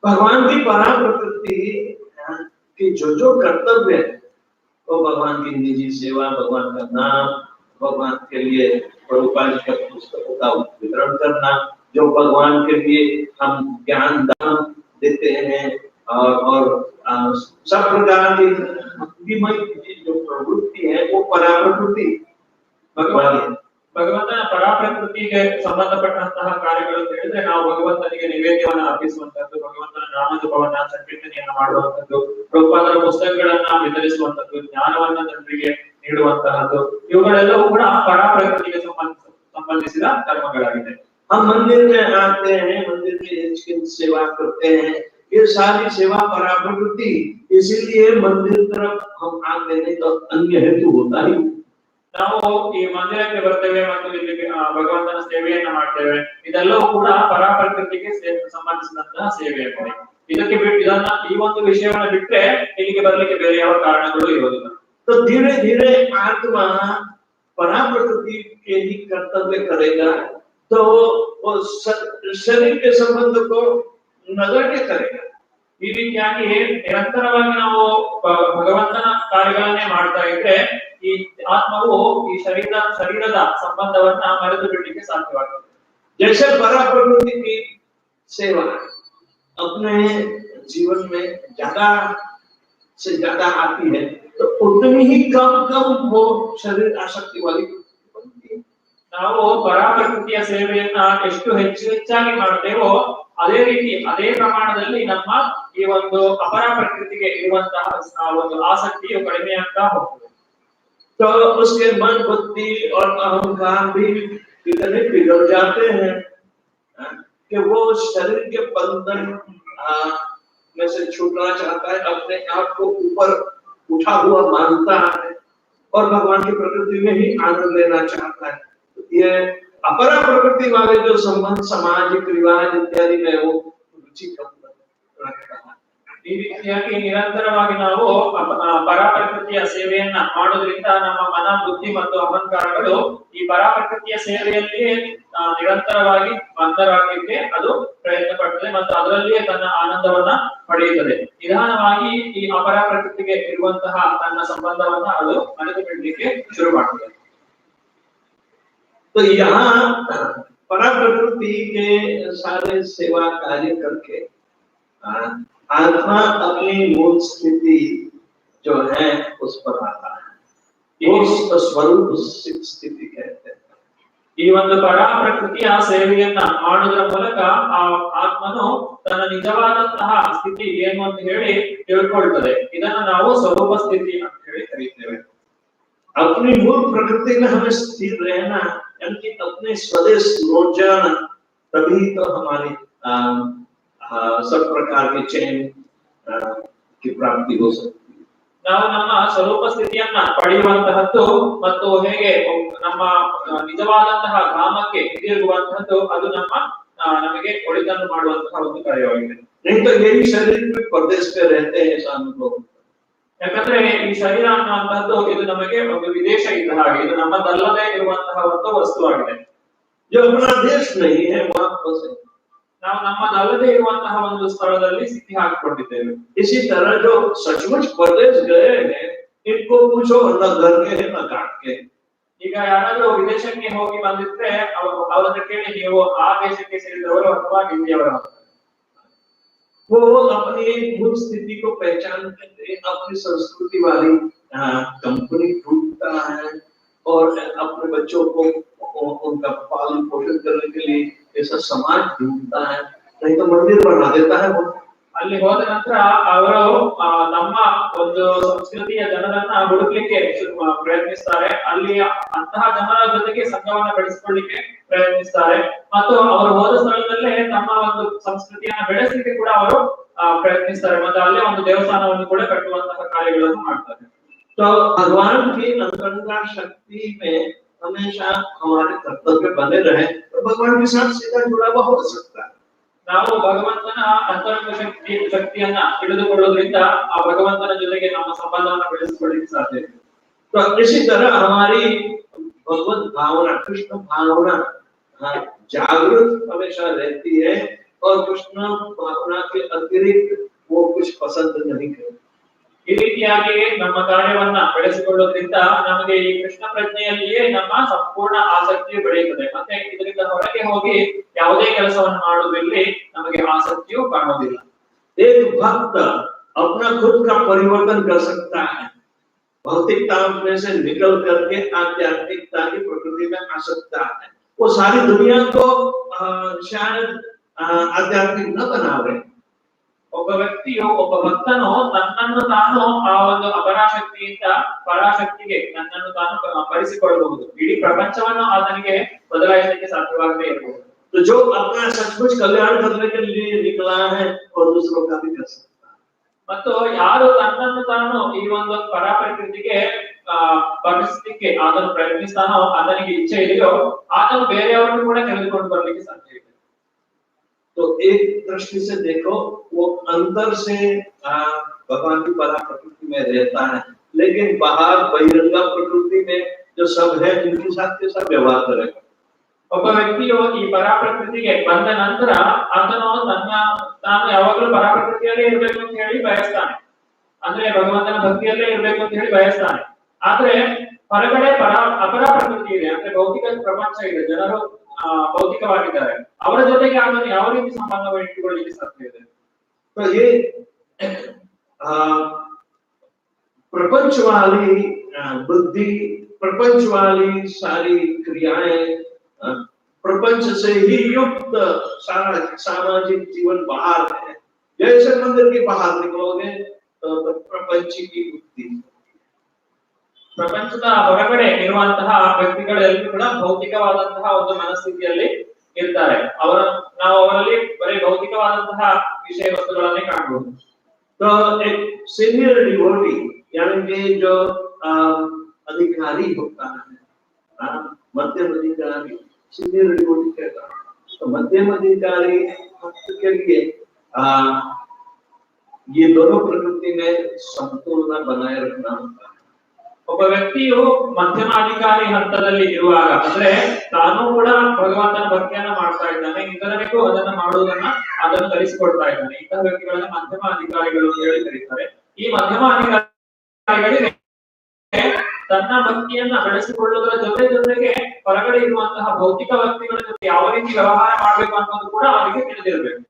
भगवान की परा प्रकृति की जो कर्तव्य है वो भगवान की निजी सेवा, भगवान का नाम, भगवान के लिए प्रभुपाद जी का पुस्तकों का वितरण करना, जो भगवान के लिए हम ज्ञान दान देते हैं और सब प्रकार की भक्तिमय जो प्रवृत्ति है वो परा प्रकृति भगवान ಭಗವಂತನ ಪರಾಪ್ರಕೃತಿಗೆ ಸಂಬಂಧಪಟ್ಟಂತಹ ಕಾರ್ಯಗಳು ಅಂತ ಹೇಳಿದ್ರೆ ನಾವು ಭಗವಂತನಿಗೆ ನೈವೇದ್ಯವನ್ನು ಅರ್ಪಿಸುವಂತದ್ದು, ಭಗವಂತನ ನಾಮಜಪವನ್ನ ಸಂಕೀರ್ತನೆಯನ್ನ ಮಾಡುವಂತದ್ದು, ಪ್ರಭುಪಾದರ ಪುಸ್ತಕಗಳನ್ನ ವಿತರಿಸುವಂತದ್ದು, ಜ್ಞಾನವನ್ನ ಜನರಿಗೆ ನೀಡುವಂತಹದ್ದು, ಇವುಗಳೆಲ್ಲವೂ ಕೂಡ ಪರಾಪ್ರಕೃತಿಗೆ ಸಂಬಂಧಿಸಿದ ಕರ್ಮಗಳಾಗಿದೆ. हम मंदिर में आते हैं, मंदिर की सेवा करते हैं, ये सारी सेवा परा प्रकृति, इसीलिए मंदिर तरफ हम आते नहीं तो अन्य हेतु होता ही। ನಾವು ಈ ಮಂದಿರಕ್ಕೆ ಬರ್ತೇವೆ ಮತ್ತು ಇಲ್ಲಿ ಭಗವಂತನ ಸೇವೆಯನ್ನ ಮಾಡ್ತೇವೆ, ಇದೆಲ್ಲವೂ ಕೂಡ ಪರಾಪ್ರಕೃತಿಗೆ ಸಂಬಂಧಿಸಿದಂತಹ ಸೇವೆಯಾಗಿದೆ. ಇದಕ್ಕೆ ಇದನ್ನ ಈ ಒಂದು ವಿಷಯವನ್ನ ಬಿಟ್ಟರೆ ಇಲ್ಲಿಗೆ ಬರ್ಲಿಕ್ಕೆ ಬೇರೆ ಯಾವ ಕಾರಣಗಳು ಇರೋದಿಲ್ಲ. तो धीरे धीरे आत्मा परा प्रकृति के ही कर्तव्य करेगा तो वो शरीर के संबंध को नगण्य करेगा. ಈ ರೀತಿಯಾಗಿ ನಿರಂತರವಾಗಿ ನಾವು ಭಗವಂತನ ಕಾರ್ಯಗಳನ್ನೇ ಮಾಡ್ತಾ ಇದ್ರೆ ಈ ಆತ್ಮವು ಈ ಶರೀರದ ಸಂಬಂಧವನ್ನ ಮರೆತು ಬಿಡಲಿಕ್ಕೆ ಸಾಧ್ಯವಾಗ್ತದೆ. जैसे परा प्रकृति की सेवा अपने जीवन में ज्यादा से ज्यादा आती है तो उतनी ही कम वो शरीर आसक्ति वाली बनती है. ನಾವು ಪರಾಪ್ರಕೃತಿಯ ಸೇವೆಯನ್ನ ಎಷ್ಟು ಹೆಚ್ಚಾಗಿ ಮಾಡ್ತೇವೋ ಅದೇ ರೀತಿ ಅದೇ ಪ್ರಮಾಣದಲ್ಲಿ ನಮ್ಮ ಈ ಒಂದು ಅಪರ ಪ್ರಕೃತಿಗೆ ಇರುವಂತಹ ಒಂದು ಆಸಕ್ತಿಯು ಕಡಿಮೆ ಆಗ್ತಾ ಹೋಗ್ತದೆ. तो उसके मन बुद्धि और अहंकार भी कितने बिगड़ जाते हैं कि वो शरीर के बंधन में से छूटना चाहता है, अपने आप को ऊपर उठा हुआ मानता है और भगवान की प्रकृति में ही आनंद लेना चाहता है. ये अपरा प्रकृति वाले जो संबंध सामाजिक रिवाज इत्यादि में वो रुचि कम रखता है. ಈ ರೀತಿಯಾಗಿ ನಿರಂತರವಾಗಿ ನಾವು ಪರಾಪ್ರಕೃತಿಯ ಸೇವೆಯನ್ನ ಮಾಡೋದ್ರಿಂದ ನಮ್ಮ ಮನ ಬುದ್ಧಿ ಮತ್ತು ಅಹಂಕಾರಗಳು ಈ ಪರಾಪ್ರಕೃತಿಯ ಸೇವೆಯಲ್ಲಿಯೇ ನಿರಂತರವಾಗಿ ಮಂದರಾಗಲಿಕ್ಕೆ ಅದು ಪ್ರಯತ್ನ ಪಡ್ತದೆ ಮತ್ತು ಅದರಲ್ಲಿಯೇ ತನ್ನ ಆನಂದವನ್ನ ಪಡೆಯುತ್ತದೆ. ನಿಧಾನವಾಗಿ ಈ ಅಪರಾಪ್ರಕೃತಿಗೆ ಇರುವಂತಹ ತನ್ನ ಸಂಬಂಧವನ್ನ ಅದು ಮರೆತು ಬಿಡಲಿಕ್ಕೆ ಶುರು ಮಾಡ್ತದೆ. तो यहाँ परा प्रकृति के सारे सेवा कार्य करके आत्मा अपनी मूल स्थिति जो है उस पर आता है. वो स्वरूप स्थिति कहते हैं. ಈ ಒಂದು ಪರಾಪ್ರಕೃತಿಯ ಸೇವೆಯನ್ನ ಮಾಡುವುದರ ಮೂಲಕ ಆ ಆತ್ಮನು ತನ್ನ ನಿಜವಾದಂತಹ ಸ್ಥಿತಿ ಏನು ಅಂತ ಹೇಳಿ ತಿಳ್ಕೊಳ್ತದೆ. ಇದನ್ನ ನಾವು ಸ್ವರೂಪ ಸ್ಥಿತಿ ಅಂತ ಹೇಳಿ ಕರೀತೇವೆ. अपनी मूल प्रकृति में हमें स्थिर रहना यानी अपने स्वदेश लौट जाना, तभी तो हमारी सब प्रकार के चैन की प्राप्ति हो सकती है. ನಾವು ನಮ್ಮ ಸ್ವರೂಪ ಸ್ಥಿತಿಯನ್ನ ಪಡೆಯುವಂತಹದ್ದು ಮತ್ತು ಹೇಗೆ ನಮ್ಮ ನಿಜವಾದಂತಹ ಧಾಮಕ್ಕೆ ಹಿಂದಿರುಗುವಂತಹದ್ದು ಅದು ನಮಗೆ ಒಳಿತನ್ನು ಮಾಡುವಂತಹ ಒಂದು ಕಾರ್ಯವಾಗಿದೆ. नहीं तो यही शरीर में परदेश पे रहते हैं ऐसा अनुभव. ಯಾಕಂದ್ರೆ ಈ ಶರೀರ ಅನ್ನುವಂತಹದ್ದು ಇದು ನಮಗೆ ಒಂದು ವಿದೇಶ ಇದ್ದ ಹಾಗೆ, ಇದು ನಮ್ಮದಲ್ಲದೆ ಇರುವಂತಹ ಒಂದು ವಸ್ತುವಾಗಿದೆ. जो अपना देश नहीं है वहां फंसे. ನಾವು ನಮ್ಮದಲ್ಲದೆ ಇರುವಂತಹ ಒಂದು ಸ್ಥಳದಲ್ಲಿ ಸಿಕ್ಕಿ ಹಾಕಿಕೊಂಡಿದ್ದೇವೆ. इसी तरह जो सचमुच परदेश गए हैं इनको पूछो न घर के हैं न घाट के. ಈಗ ಯಾರಾದ್ರೂ ವಿದೇಶಕ್ಕೆ ಹೋಗಿ ಬಂದಿದ್ರೆ ಅವರನ್ನ ಕೇಳಿ ನೀವು ಆ ದೇಶಕ್ಕೆ ಸೇರಿದವರು ಅಥವಾ ಇಂಡಿಯಾವರು ಅಂತ. वो अपनी मूल स्थिति को पहचान करते अपनी संस्कृति वाली कंपनी ढूंढता है और अपने बच्चों को उनका पालन पोषण करने के लिए ऐसा समाज ढूंढता है, नहीं तो मंदिर बना देता है. वो ಅಲ್ಲಿ ಹೋದ ನಂತರ ಅವರು ನಮ್ಮ ಒಂದು ಸಂಸ್ಕೃತಿಯ ಜನರನ್ನ ಹುಡುಕ್ಲಿಕ್ಕೆ ಪ್ರಯತ್ನಿಸ್ತಾರೆ. ಅಲ್ಲಿ ಅಂತಹ ಜನರ ಜೊತೆಗೆ ಸಂಘವನ್ನ ಬೆಳೆಸಿಕೊಳ್ಳಿಕ್ಕೆ ಪ್ರಯತ್ನಿಸ್ತಾರೆ ಮತ್ತು ಅವರು ಹೋದ ಸ್ಥಳದಲ್ಲೇ ತಮ್ಮ ಒಂದು ಸಂಸ್ಕೃತಿಯನ್ನ ಬೆಳೆಸಲಿಕ್ಕೆ ಕೂಡ ಅವರು ಪ್ರಯತ್ನಿಸ್ತಾರೆ ಮತ್ತು ಅಲ್ಲೇ ಒಂದು ದೇವಸ್ಥಾನವನ್ನು ಕೂಡ ಕಟ್ಟುವಂತಹ ಕಾರ್ಯಗಳನ್ನು ಮಾಡ್ತಾರೆ. तो भगवान की अंतरंगा शक्ति में हमेशा हमारे कर्तव्य बने रहे तो भगवान के साथ सीधा जुड़ाव हो सकता है. ನಾವು ಭಗವಂತನ ಅಂತರಂಗ ಶಕ್ತಿಯನ್ನ ತಿಳಿದುಕೊಳ್ಳೋದ್ರಿಂದ ಆ ಭಗವಂತನ ಜೊತೆಗೆ ನಮ್ಮ ಸಂಬಂಧವನ್ನು ಬೆಳೆಸಿಕೊಳ್ಳಲಿಕ್ಕೆ ಸಾಧ್ಯ ಇದೆ. तो इसी तरह हमारी भगवत भावना कृष्ण भावना जागृत हमेशा रहती है और कृष्ण भावना के अतिरिक्त वो कुछ पसंद नहीं करते। ಈ ರೀತಿಯಾಗಿ ನಮ್ಮ ಕಾರ್ಯವನ್ನ ಬೆಳೆಸಿಕೊಳ್ಳೋದ್ರಿಂದ ನಮಗೆ ಈ ಕೃಷ್ಣ ಪ್ರಜ್ಞೆಯಲ್ಲಿಯೇ ನಮ್ಮ ಸಂಪೂರ್ಣ ಆಸಕ್ತಿಯು ಬೆಳೆಯುತ್ತದೆ. ಮತ್ತೆ ಇದರಿಂದ ಹೊರಗೆ ಹೋಗಿ ಯಾವುದೇ ಕೆಲಸವನ್ನು ಮಾಡುವುದರಲ್ಲಿ ನಮಗೆ ಆಸಕ್ತಿಯು ಕಾಣುವುದಿಲ್ಲ. एक भक्त अपना खुद का परिवर्तन कर सकता है, भौतिकता में से निकल करके आध्यात्मिकता की प्रकृति में आ सकता है। वो सारी दुनिया को शायद आध्यात्मिक न बनावे। ಒಬ್ಬ ವ್ಯಕ್ತಿಯು, ಒಬ್ಬ ಭಕ್ತನು ತನ್ನನ್ನು ತಾನು ಆ ಒಂದು ಅಪರಾಶಕ್ತಿಯಿಂದ ಪರಾಶಕ್ತಿಗೆ ತನ್ನನ್ನು ತಾನು ಪರಿಸಿಕೊಳ್ಳಬಹುದು. ಇಡೀ ಪ್ರಪಂಚವನ್ನು ಆತನಿಗೆ ಬದಲಾಯಿಸಲಿಕ್ಕೆ ಸಾಧ್ಯವಾಗದೇ ಇರಬಹುದು. तो जो अपना सचमुच कल्याण करने के लिए निकला है और दूसरों का भी कर सकता है। ಮತ್ತು ಯಾರು ತನ್ನನ್ನು ತಾನು ಈ ಒಂದು ಪರಾಪ್ರಕೃತಿಗೆ ಬಗೆಸಲಿಕ್ಕೆ ಆತನು ಪ್ರಯತ್ನಿಸ್ತಾನೋ, ಆತನಿಗೆ ಇಚ್ಛೆ ಇದೆಯೋ, ಆತನು ಬೇರೆಯವರನ್ನು ಕೂಡ ಕರೆದುಕೊಂಡು ಬರಲಿಕ್ಕೆ ಸಾಧ್ಯ ಇದೆ. तो एक दृष्टि से देखो, वो अंदर से भगवान की पराप्रकृति में रहता है, लेकिन बाहर बहिरंगा प्रकृति में जो सब है उनके साथ के साथ व्यवहार करेगा। ಒಬ್ಬ ವ್ಯಕ್ತಿಯು ಈ ಪರಾಪ್ರಕೃತಿಗೆ ಬಂದ ನಂತರ ಆತನು ತಾನು ಯಾವಾಗಲೂ ಪರಾಪ್ರಕೃತಿಯಲ್ಲೇ ಇರಬೇಕು ಅಂತ ಹೇಳಿ ಬಯಸ್ತಾನೆ, ಅಂದ್ರೆ ಭಗವಂತನ ಭಕ್ತಿಯಲ್ಲೇ ಇರಬೇಕು ಅಂತ ಹೇಳಿ ಬಯಸ್ತಾನೆ. ಆದ್ರೆ ಹೊರಗಡೆ ಅಪರಾಪ್ರಕೃತಿ ಇದೆ, ಅಂದ್ರೆ ಭೌತಿಕ ಪ್ರಪಂಚ ಇದೆ, ಜನರು ಭೌತಿಕವಾಗಿದ್ದಾರೆ. ಅವರ ಜೊತೆಗೆ ಆತನು ಯಾವ ರೀತಿ ಸಂಬಂಧವನ್ನು ಇಟ್ಟುಕೊಳ್ಳಲಿಕ್ಕೆ ಸಾಧ್ಯ ಇದೆ? प्रपंच वाली बुद्धि, प्रपंच वाली सारी क्रियाएं, प्रपंच से ही युक्त सारा सामाजिक जीवन बाहर है। जैसे मंदिर के बाहर निकलोगे तो प्रपंच की बुद्धि, ಪ್ರಪಂಚದ ಹೊರಗಡೆ ಇರುವಂತಹ ವ್ಯಕ್ತಿಗಳೆಲ್ಲರೂ ಕೂಡ ಭೌತಿಕವಾದಂತಹ ಒಂದು ಮನಸ್ಥಿತಿಯಲ್ಲಿ ಇರ್ತಾರೆ. ನಾವು ಅವರಲ್ಲಿ ಬರೀ ಭೌತಿಕವಾದಂತಹ ವಿಷಯ ವಸ್ತುಗಳನ್ನೇ ಕಾಣಬಹುದು. तो एक सीनियर डिवोटी यानी कि जो अधिकारी होता है, मध्यम अधिकारी, सीनियर डिवोटी कहता है। तो मध्यम अधिकारी भक्त के लिए ये दोनों प्रकृति में संतुलन बनाए रखना होता है। ಒಬ್ಬ ವ್ಯಕ್ತಿಯು ಮಧ್ಯಮಾಧಿಕಾರಿ ಹಂತದಲ್ಲಿ ಇರುವಾಗ, ಅಂದ್ರೆ ತಾನು ಕೂಡ ಭಗವಂತನ ಭಕ್ತಿಯನ್ನ ಮಾಡ್ತಾ ಇದ್ದಾನೆ, ಇತರರಿಗೂ ಅದನ್ನ ಅದನ್ನು ಕಲಿಸಿಕೊಡ್ತಾ ಇದ್ದಾನೆ. ಇಂತಹ ವ್ಯಕ್ತಿಗಳನ್ನ ಮಧ್ಯಮ ಅಧಿಕಾರಿಗಳು ಅಂತ ಹೇಳಿ ಕರೀತಾರೆ. ಈ ಮಧ್ಯಮ ಅಧಿಕಾರಿಗಳಿಗೆ ತನ್ನ ಭಕ್ತಿಯನ್ನ ಬೆಳೆಸಿಕೊಳ್ಳುವುದರ ಜೊತೆಗೆ ಹೊರಗಡೆ ಇರುವಂತಹ ಭೌತಿಕ ವ್ಯಕ್ತಿಗಳ ಜೊತೆ ಯಾವ ರೀತಿ ವ್ಯವಹಾರ ಮಾಡಬೇಕು ಅನ್ನೋದು ಕೂಡ ಅವರಿಗೆ ತಿಳಿದಿರಬೇಕು.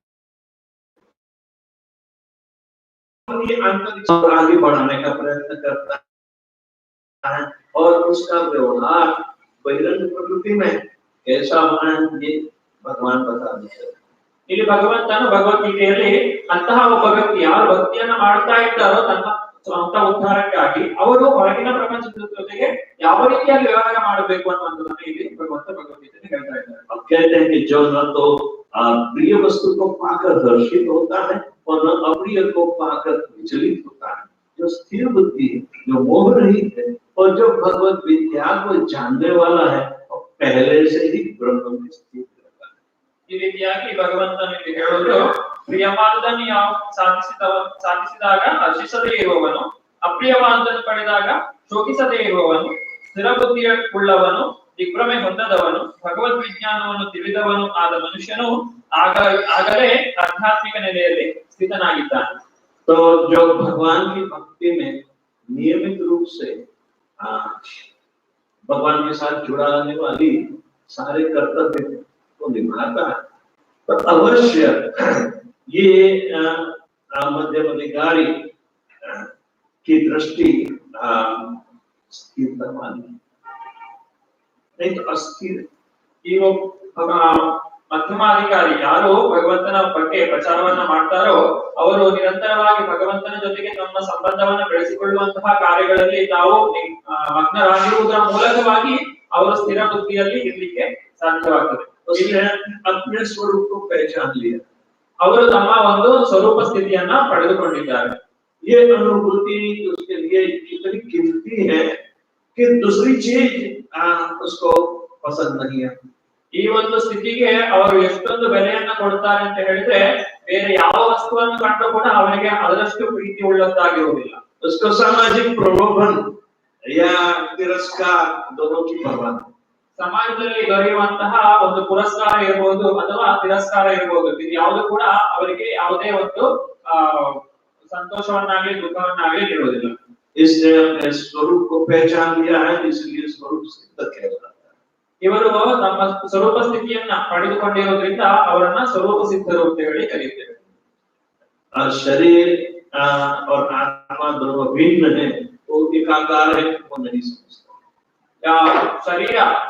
आगे बढ़ाने का प्रयत्न करता है और उसका व्यवहार बहिरंग प्रकृति में कैसा होना है ये भगवान बता देते हैं। ಇಲ್ಲಿ ಭಗವಂತನು ಭಗವದ್ಗೀತೆಯಲ್ಲಿ ಅಂತಹ ಒಬ್ಬ ವ್ಯಕ್ತಿ ಯಾರು ಭಕ್ತಿಯನ್ನ ಮಾಡ್ತಾ ಇದ್ದಾರೋ ತನ್ನ ಸ್ವಂತ ಉದ್ಧಾರಕ್ಕಾಗಿ ಅವರು ಹೊರಗಿನ ಪ್ರಪಂಚದ ಜೊತೆಗೆ ಯಾವ ರೀತಿಯಾಗಿ ವ್ಯವಹಾರ ಮಾಡಬೇಕು ಅನ್ನುವಂಥದ್ದನ್ನು ಇಲ್ಲಿ ಭಗವಂತ ಭಗವದ್ಗೀತೆಯಲ್ಲಿ ಹೇಳ್ತಾ ಇದ್ದಾರೆ. अब कहते हैं कि जो न तो प्रिय वस्तु को पाकर हर्षित होता है और न अप्रिय को पाकर विचलित होता है। जो स्थिर बुद्धि है, जो मोह रहित है और जो भगवत विद्या को जानने वाला है और पहले से ही ब्रह्म में स्थित रहता है। ಈ ರೀತಿಯಾಗಿ ಭಗವಂತನು ಇಲ್ಲಿ ಹೇಳೋದು, ಪ್ರಿಯವಾದನ್ನು ಸಾಧಿಸಿದಾಗ ಹರ್ಷಿಸದೇ ಇರುವವನು, ಅಪ್ರಿಯವಾದನ್ನು ಪಡೆದಾಗ ಶೋಕಿಸದೇ ಇರುವವನು, ಸ್ಥಿರ ಬುದ್ಧಿಯ ಉಳ್ಳವನು, ದಿಗ್ಭ್ರಮೆ ಹೊಂದದವನು, ಭಗವದ್ ವಿಜ್ಞಾನವನ್ನು ತಿಳಿದವನು ಆದ ಮನುಷ್ಯನು ಆಗಲೇ ಆಧ್ಯಾತ್ಮಿಕ ನೆಲೆಯಲ್ಲಿ ಸ್ಥಿತನಾಗಿದ್ದಾನೆ. तो जो भगवान की भक्ति में नियमित रूप से भगवान के साथ जुड़ाने वाली सारे कर्तव्य को निभाता है, तो अवश्य ये मध्यम अधिकारी की दृष्टि स्थिरता वाली, नहीं तो अस्थिर। ಮಧ್ಯಮಾಧಿಕಾರಿ ಯಾರು ಭಗವಂತನ ಬಗ್ಗೆ ಪ್ರಚಾರವನ್ನ ಮಾಡ್ತಾರೋ ಅವರು ನಿರಂತರವಾಗಿ ಭಗವಂತನ ಜೊತೆಗೆ ತಮ್ಮ ಸಂಬಂಧವನ್ನ ಬೆಳೆಸಿಕೊಳ್ಳುವಂತಹ ಕಾರ್ಯಗಳಲ್ಲಿ ತಾವು ಮಗ್ನರಾಗಿರುವುದರ ಮೂಲಕವಾಗಿ ಅವರು ಸ್ಥಿರ ಬುದ್ಧಿಯಲ್ಲಿ ಇರಲಿಕ್ಕೆ ಸಾಧ್ಯವಾಗ್ತದೆ. अपने स्वरूप को पहचान लिया, ಅವರು ತಮ್ಮ ಒಂದು ಸ್ವರೂಪ ಸ್ಥಿತಿಯನ್ನ ಪಡೆದುಕೊಂಡಿದ್ದಾರೆ. ये अनुभूति उसके लिए इतनी कीमती है कि दूसरी चीज उसको पसंद नहीं है। ಈ ಒಂದು ಸ್ಥಿತಿಗೆ ಅವರು ಎಷ್ಟೊಂದು ಬೆಲೆಯನ್ನ ಕೊಡ್ತಾರೆ ಅಂತ ಹೇಳಿದ್ರೆ ಬೇರೆ ಯಾವ ವಸ್ತುವನ್ನು ಕಂಡು ಕೂಡ ಅವರಿಗೆ ಅದರಷ್ಟು ಪ್ರೀತಿ ಉಳ್ಳದ್ದಾಗಿರುವುದಿಲ್ಲ. उसको सामाजिक प्रलोभन या तिरस्कार दोनों की परवाह, ಸಮಾಜದಲ್ಲಿ ದೊರೆಯುವಂತಹ ಒಂದು ಪುರಸ್ಕಾರ ಇರಬಹುದು ಅಥವಾ ತಿರಸ್ಕಾರ ಇರಬಹುದು, ಇದು ಯಾವುದು ಕೂಡ ಅವರಿಗೆ ಯಾವುದೇ ಒಂದು ಸಂತೋಷವನ್ನಾಗಲಿ ದುಃಖವನ್ನಾಗಲಿ ನೀಡುವುದಿಲ್ಲ. इसने अपने स्वरूप को पहचान लिया है, इसलिए स्वरूप सिद्ध कहलाता है. ಇವರು ತಮ್ಮ ಸ್ವರೂಪ ಸ್ಥಿತಿಯನ್ನ ಪಡೆದುಕೊಂಡಿರುವುದರಿಂದ ಅವರನ್ನ ಸ್ವರೂಪ ಸಿದ್ಧರು ಅಂತ ಹೇಳಿ ಕರೆಯುತ್ತೇವೆ. शरीर और आत्मा दोनों भिन्न है, वो एकाकार है, वो नहीं समझता.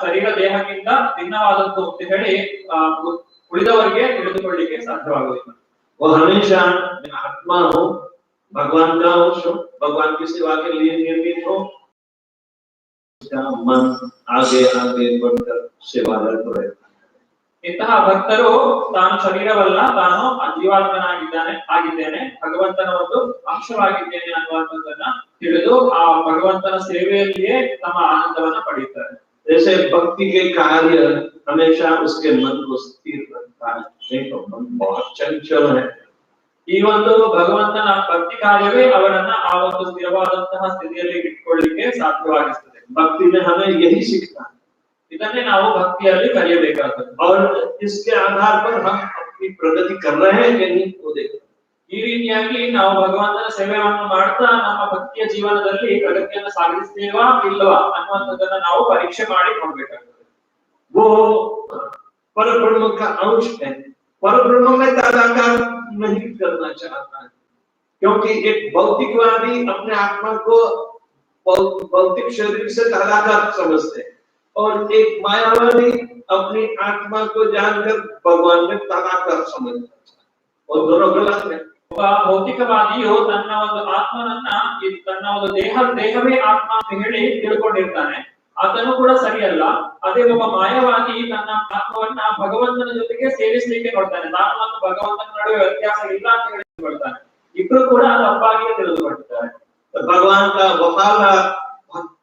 ಶರೀರ ದೇಹಕ್ಕಿಂತ ಭಿನ್ನವಾದದ್ದು ಅಂತ ಹೇಳಿ ಉಳಿದವರಿಗೆ ತಿಳಿದುಕೊಳ್ಳಿಕ್ಕೆ ಸಾಧ್ಯವಾಗುವುದಿಲ್ಲ. वो हमेशा आत्मा हो, भगवान का अंश हो, भगवान की सेवा के लिए निर्मित हो, मन आगे आगे बढ़कर सेवारत रहता है. ಇಂತಹ ಭಕ್ತರು ತಾನು ಶರೀರವಲ್ಲ, ತಾನು ಆಗಿದ್ದೇನೆ, ಭಗವಂತನ ಒಂದು ಅಂಶವಾಗಿದ್ದೇನೆ ಅನ್ನುವಂಥದ್ದನ್ನ ತಿಳಿದು ಆ ಭಗವಂತನ ಸೇವೆಯಲ್ಲಿಯೇ ತಮ್ಮ ಆನಂದವನ್ನ ಪಡೆಯುತ್ತಾರೆ. जैसे भक्ति के कार्य हमेशा उसके मन को स्थिर रखता है, नहीं तो मन बहुत चंचल है. ಈ ಒಂದು ಭಗವಂತನ ಭಕ್ತಿ ಕಾರ್ಯವೇ ಅವರನ್ನ ಆ ಒಂದು ಸ್ಥಿರವಾದಂತಹ ಸ್ಥಿತಿಯಲ್ಲಿ ಇಟ್ಕೊಳ್ಳಿಕ್ಕೆ ಸಾಧ್ಯವಾಗಿಸುತ್ತದೆ. भक्ति में हमें यही सीखना है, ಇದನ್ನೇ ನಾವು ಭಕ್ತಿಯಲ್ಲಿ ಕಲಿಯಬೇಕಾಗುತ್ತದೆ. और इसके आधार पर हम अपनी प्रगति कर रहे हैं कि नहीं वो देखना. ಈ ರೀತಿಯಾಗಿ ನಾವು ಭಗವಂತನ ಸೇವೆಯನ್ನು ಮಾಡ್ತಾ ನಮ್ಮ ಭಕ್ತಿಯ ಜೀವನದಲ್ಲಿ ಪ್ರಗತಿಯನ್ನು ಸಾಧಿಸುತ್ತೇವಾ ಇಲ್ಲವಾ ಅನ್ನುವಂಥದ್ದನ್ನ ನಾವು ಪರೀಕ್ಷೆ ಮಾಡಿ ನೋಡ್ಬೇಕಾಗ್ತದೆ. वो परब्रह्म का अंश है, परब्रह्म में तादाकार नहीं करना चाहता है, क्योंकि एक भौतिकवादी अपने आत्मा को भौतिक शरीर से तादाकार समझते हैं, और एक मायावादी अपनी आत्मा को जानकर भगवान में तादाकार समझता है, और दोनों गलत है. ಒಬ್ಬ ಭೌತಿಕವಾದಿಯು ತನ್ನ ಒಂದು ಆತ್ಮನನ್ನ ತನ್ನ ಒಂದು ದೇಹವೇ ಆತ್ಮ ಅಂತ ಹೇಳಿ ತಿಳ್ಕೊಂಡಿರ್ತಾನೆ, ಆತನು ಕೂಡ ಸರಿಯಲ್ಲ. ಅದೇ ಒಬ್ಬ ಮಾಯವಾದಿ ತನ್ನ ಆತ್ಮವನ್ನ ಭಗವಂತನ ಜೊತೆಗೆ ಸೇರಿಸಲಿಕ್ಕೆ ನೋಡ್ತಾನೆ, ನಾನು ಮತ್ತು ಭಗವಂತನ ನಡುವೆ ವ್ಯತ್ಯಾಸ ಇಲ್ಲ ಅಂತ ಹೇಳಿ ತಿಳ್ಕೊಳ್ತಾನೆ. ಇಬ್ರು ಕೂಡ ತಪ್ಪಾಗಿ ತಿಳಿದುಕೊಂಡಿದ್ದಾರೆ. भगवान का वफादार भक्त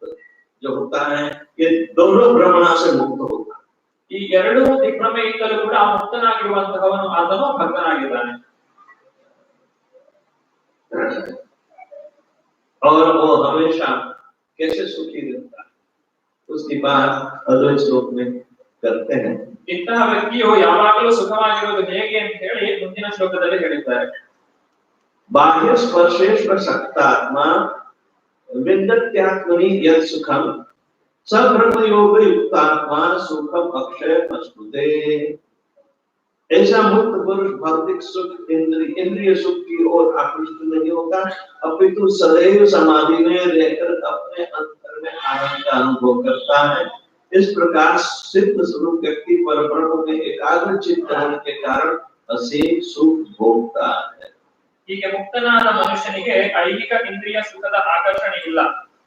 जो होता है, ये दोनों भ्रमणा से मुक्त होता है. ಈ ಎರಡು ದಿಗ್ಭ್ರಮೆಯಿಂದಲೂ ಕೂಡ ಮುಕ್ತನಾಗಿರುವಂತಹವನು ಆತನು ಭಕ್ತನಾಗಿದ್ದಾನೆ. और वो हमेशा कैसे सुखी रहता है, उसकी बात अद्वैत श्लोक में करते हैं. ಇಂತಹ ವ್ಯಕ್ತಿಯು ಯಾವಾಗಲೂ ಸುಖವಾಗಿರುವುದು ಹೇಗೆ ಅಂತ ಹೇಳಿ ಮುಂದಿನ ಶ್ಲೋಕದಲ್ಲಿ ಹೇಳಿದ್ದಾರೆ. बाह्य स्पर्शेश्वर सक्तात्मा विन्दत्यात्मनि यत् सुखम सब्रह्म योग युक्तात्मा सुखम अक्षय मस्तुते. ऐसा मुक्त पुरुष भौतिक सुख इंद्रिय सुख की ओर आकृष्ट नहीं होता, अपितु सदैव समाधि में रहकर अपने अंतर में आनंद का अनुभव करता है. इस प्रकार सिद्ध स्वरूप व्यक्ति परब्रह्म में एकाग्र चित्त होने के कारण असीम सुख भोगता है. ಹೀಗೆ ಮುಕ್ತನಾದ ಮನುಷ್ಯನಿಗೆ ಐಹಿಕ ಇಂದ್ರಿಯ ಸುಖದ ಆಕರ್ಷಣೆ ಇಲ್ಲ.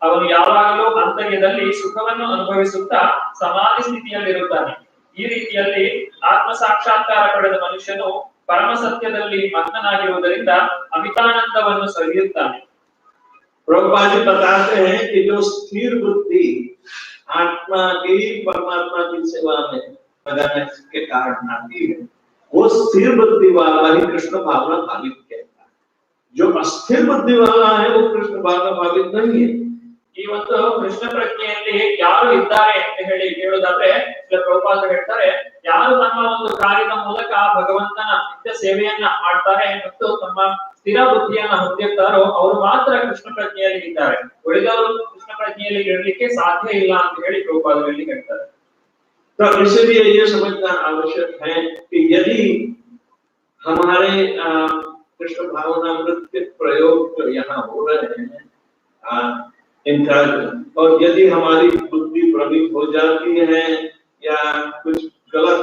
ಅವನು ಯಾವಾಗಲೂ ಆಂತರ್ಯದಲ್ಲಿ ಸುಖವನ್ನು ಅನುಭವಿಸುತ್ತಾ ಸಮಾಧಿ ಸ್ಥಿತಿಯಲ್ಲಿರುತ್ತಾನೆ. ಈ ರೀತಿಯಲ್ಲಿ ಆತ್ಮ ಸಾಕ್ಷಾತ್ಕಾರ ಪಡೆದ ಮನುಷ್ಯನು ಪರಮ ಸತ್ಯದಲ್ಲಿ ಮಗ್ನನಾಗಿರುವುದರಿಂದ ಅಮಿತಾನಂದವನ್ನು ಸವಿಯುತ್ತಾನೆ. प्रभुपाद जी बताते हैं कि जो स्थिर बुद्धि आत्मा की परमात्मा की सेवा में लगाने के कारण आती है, वो स्थिर बुद्धि वाला ही कृष्ण भावना भावित कहता है. जो अस्थिर बुद्धि वाला है वो कृष्ण भावना भावित नहीं है. ಈ ಒಂದು ಕೃಷ್ಣ ಪ್ರಜ್ಞೆಯಲ್ಲಿ ಯಾರು ಇದ್ದಾರೆ ಅಂತ ಹೇಳಿ ಹೇಳುವುದಾದ್ರೆ ಪ್ರಭುಪಾದರು ಹೇಳ್ತಾರೆ, ಯಾರು ತಮ್ಮ ಒಂದು ಕಾರ್ಯದ ಮೂಲಕ ಭಗವಂತನ ನಿತ್ಯ ಸೇವೆಯನ್ನ ಮಾಡ್ತಾರೆ ಮತ್ತು ತಮ್ಮ ಸ್ಥಿರ ಬುದ್ಧಿಯನ್ನ ಹೊಂದಿರ್ತಾರೋ ಅವರು ಮಾತ್ರ ಕೃಷ್ಣ ಪ್ರಜ್ಞೆಯಲ್ಲಿ ಇದ್ದಾರೆ, ಉಳಿದವರು ಕೃಷ್ಣ ಪ್ರಜ್ಞೆಯಲ್ಲಿ ಇರಲಿಕ್ಕೆ ಸಾಧ್ಯ ಇಲ್ಲ ಅಂತ ಹೇಳಿ ಪ್ರಭುಪಾದರು ಹೇಳ್ತಾರೆ. तो इसलिए ये समझना आवश्यक है कि यदि हमारे कृष्ण भावनामृत के प्रयोग जो यहाँ हो रहे हैं इनका, और यदि हमारी बुद्धि भ्रमित हो जाती है या कुछ गलत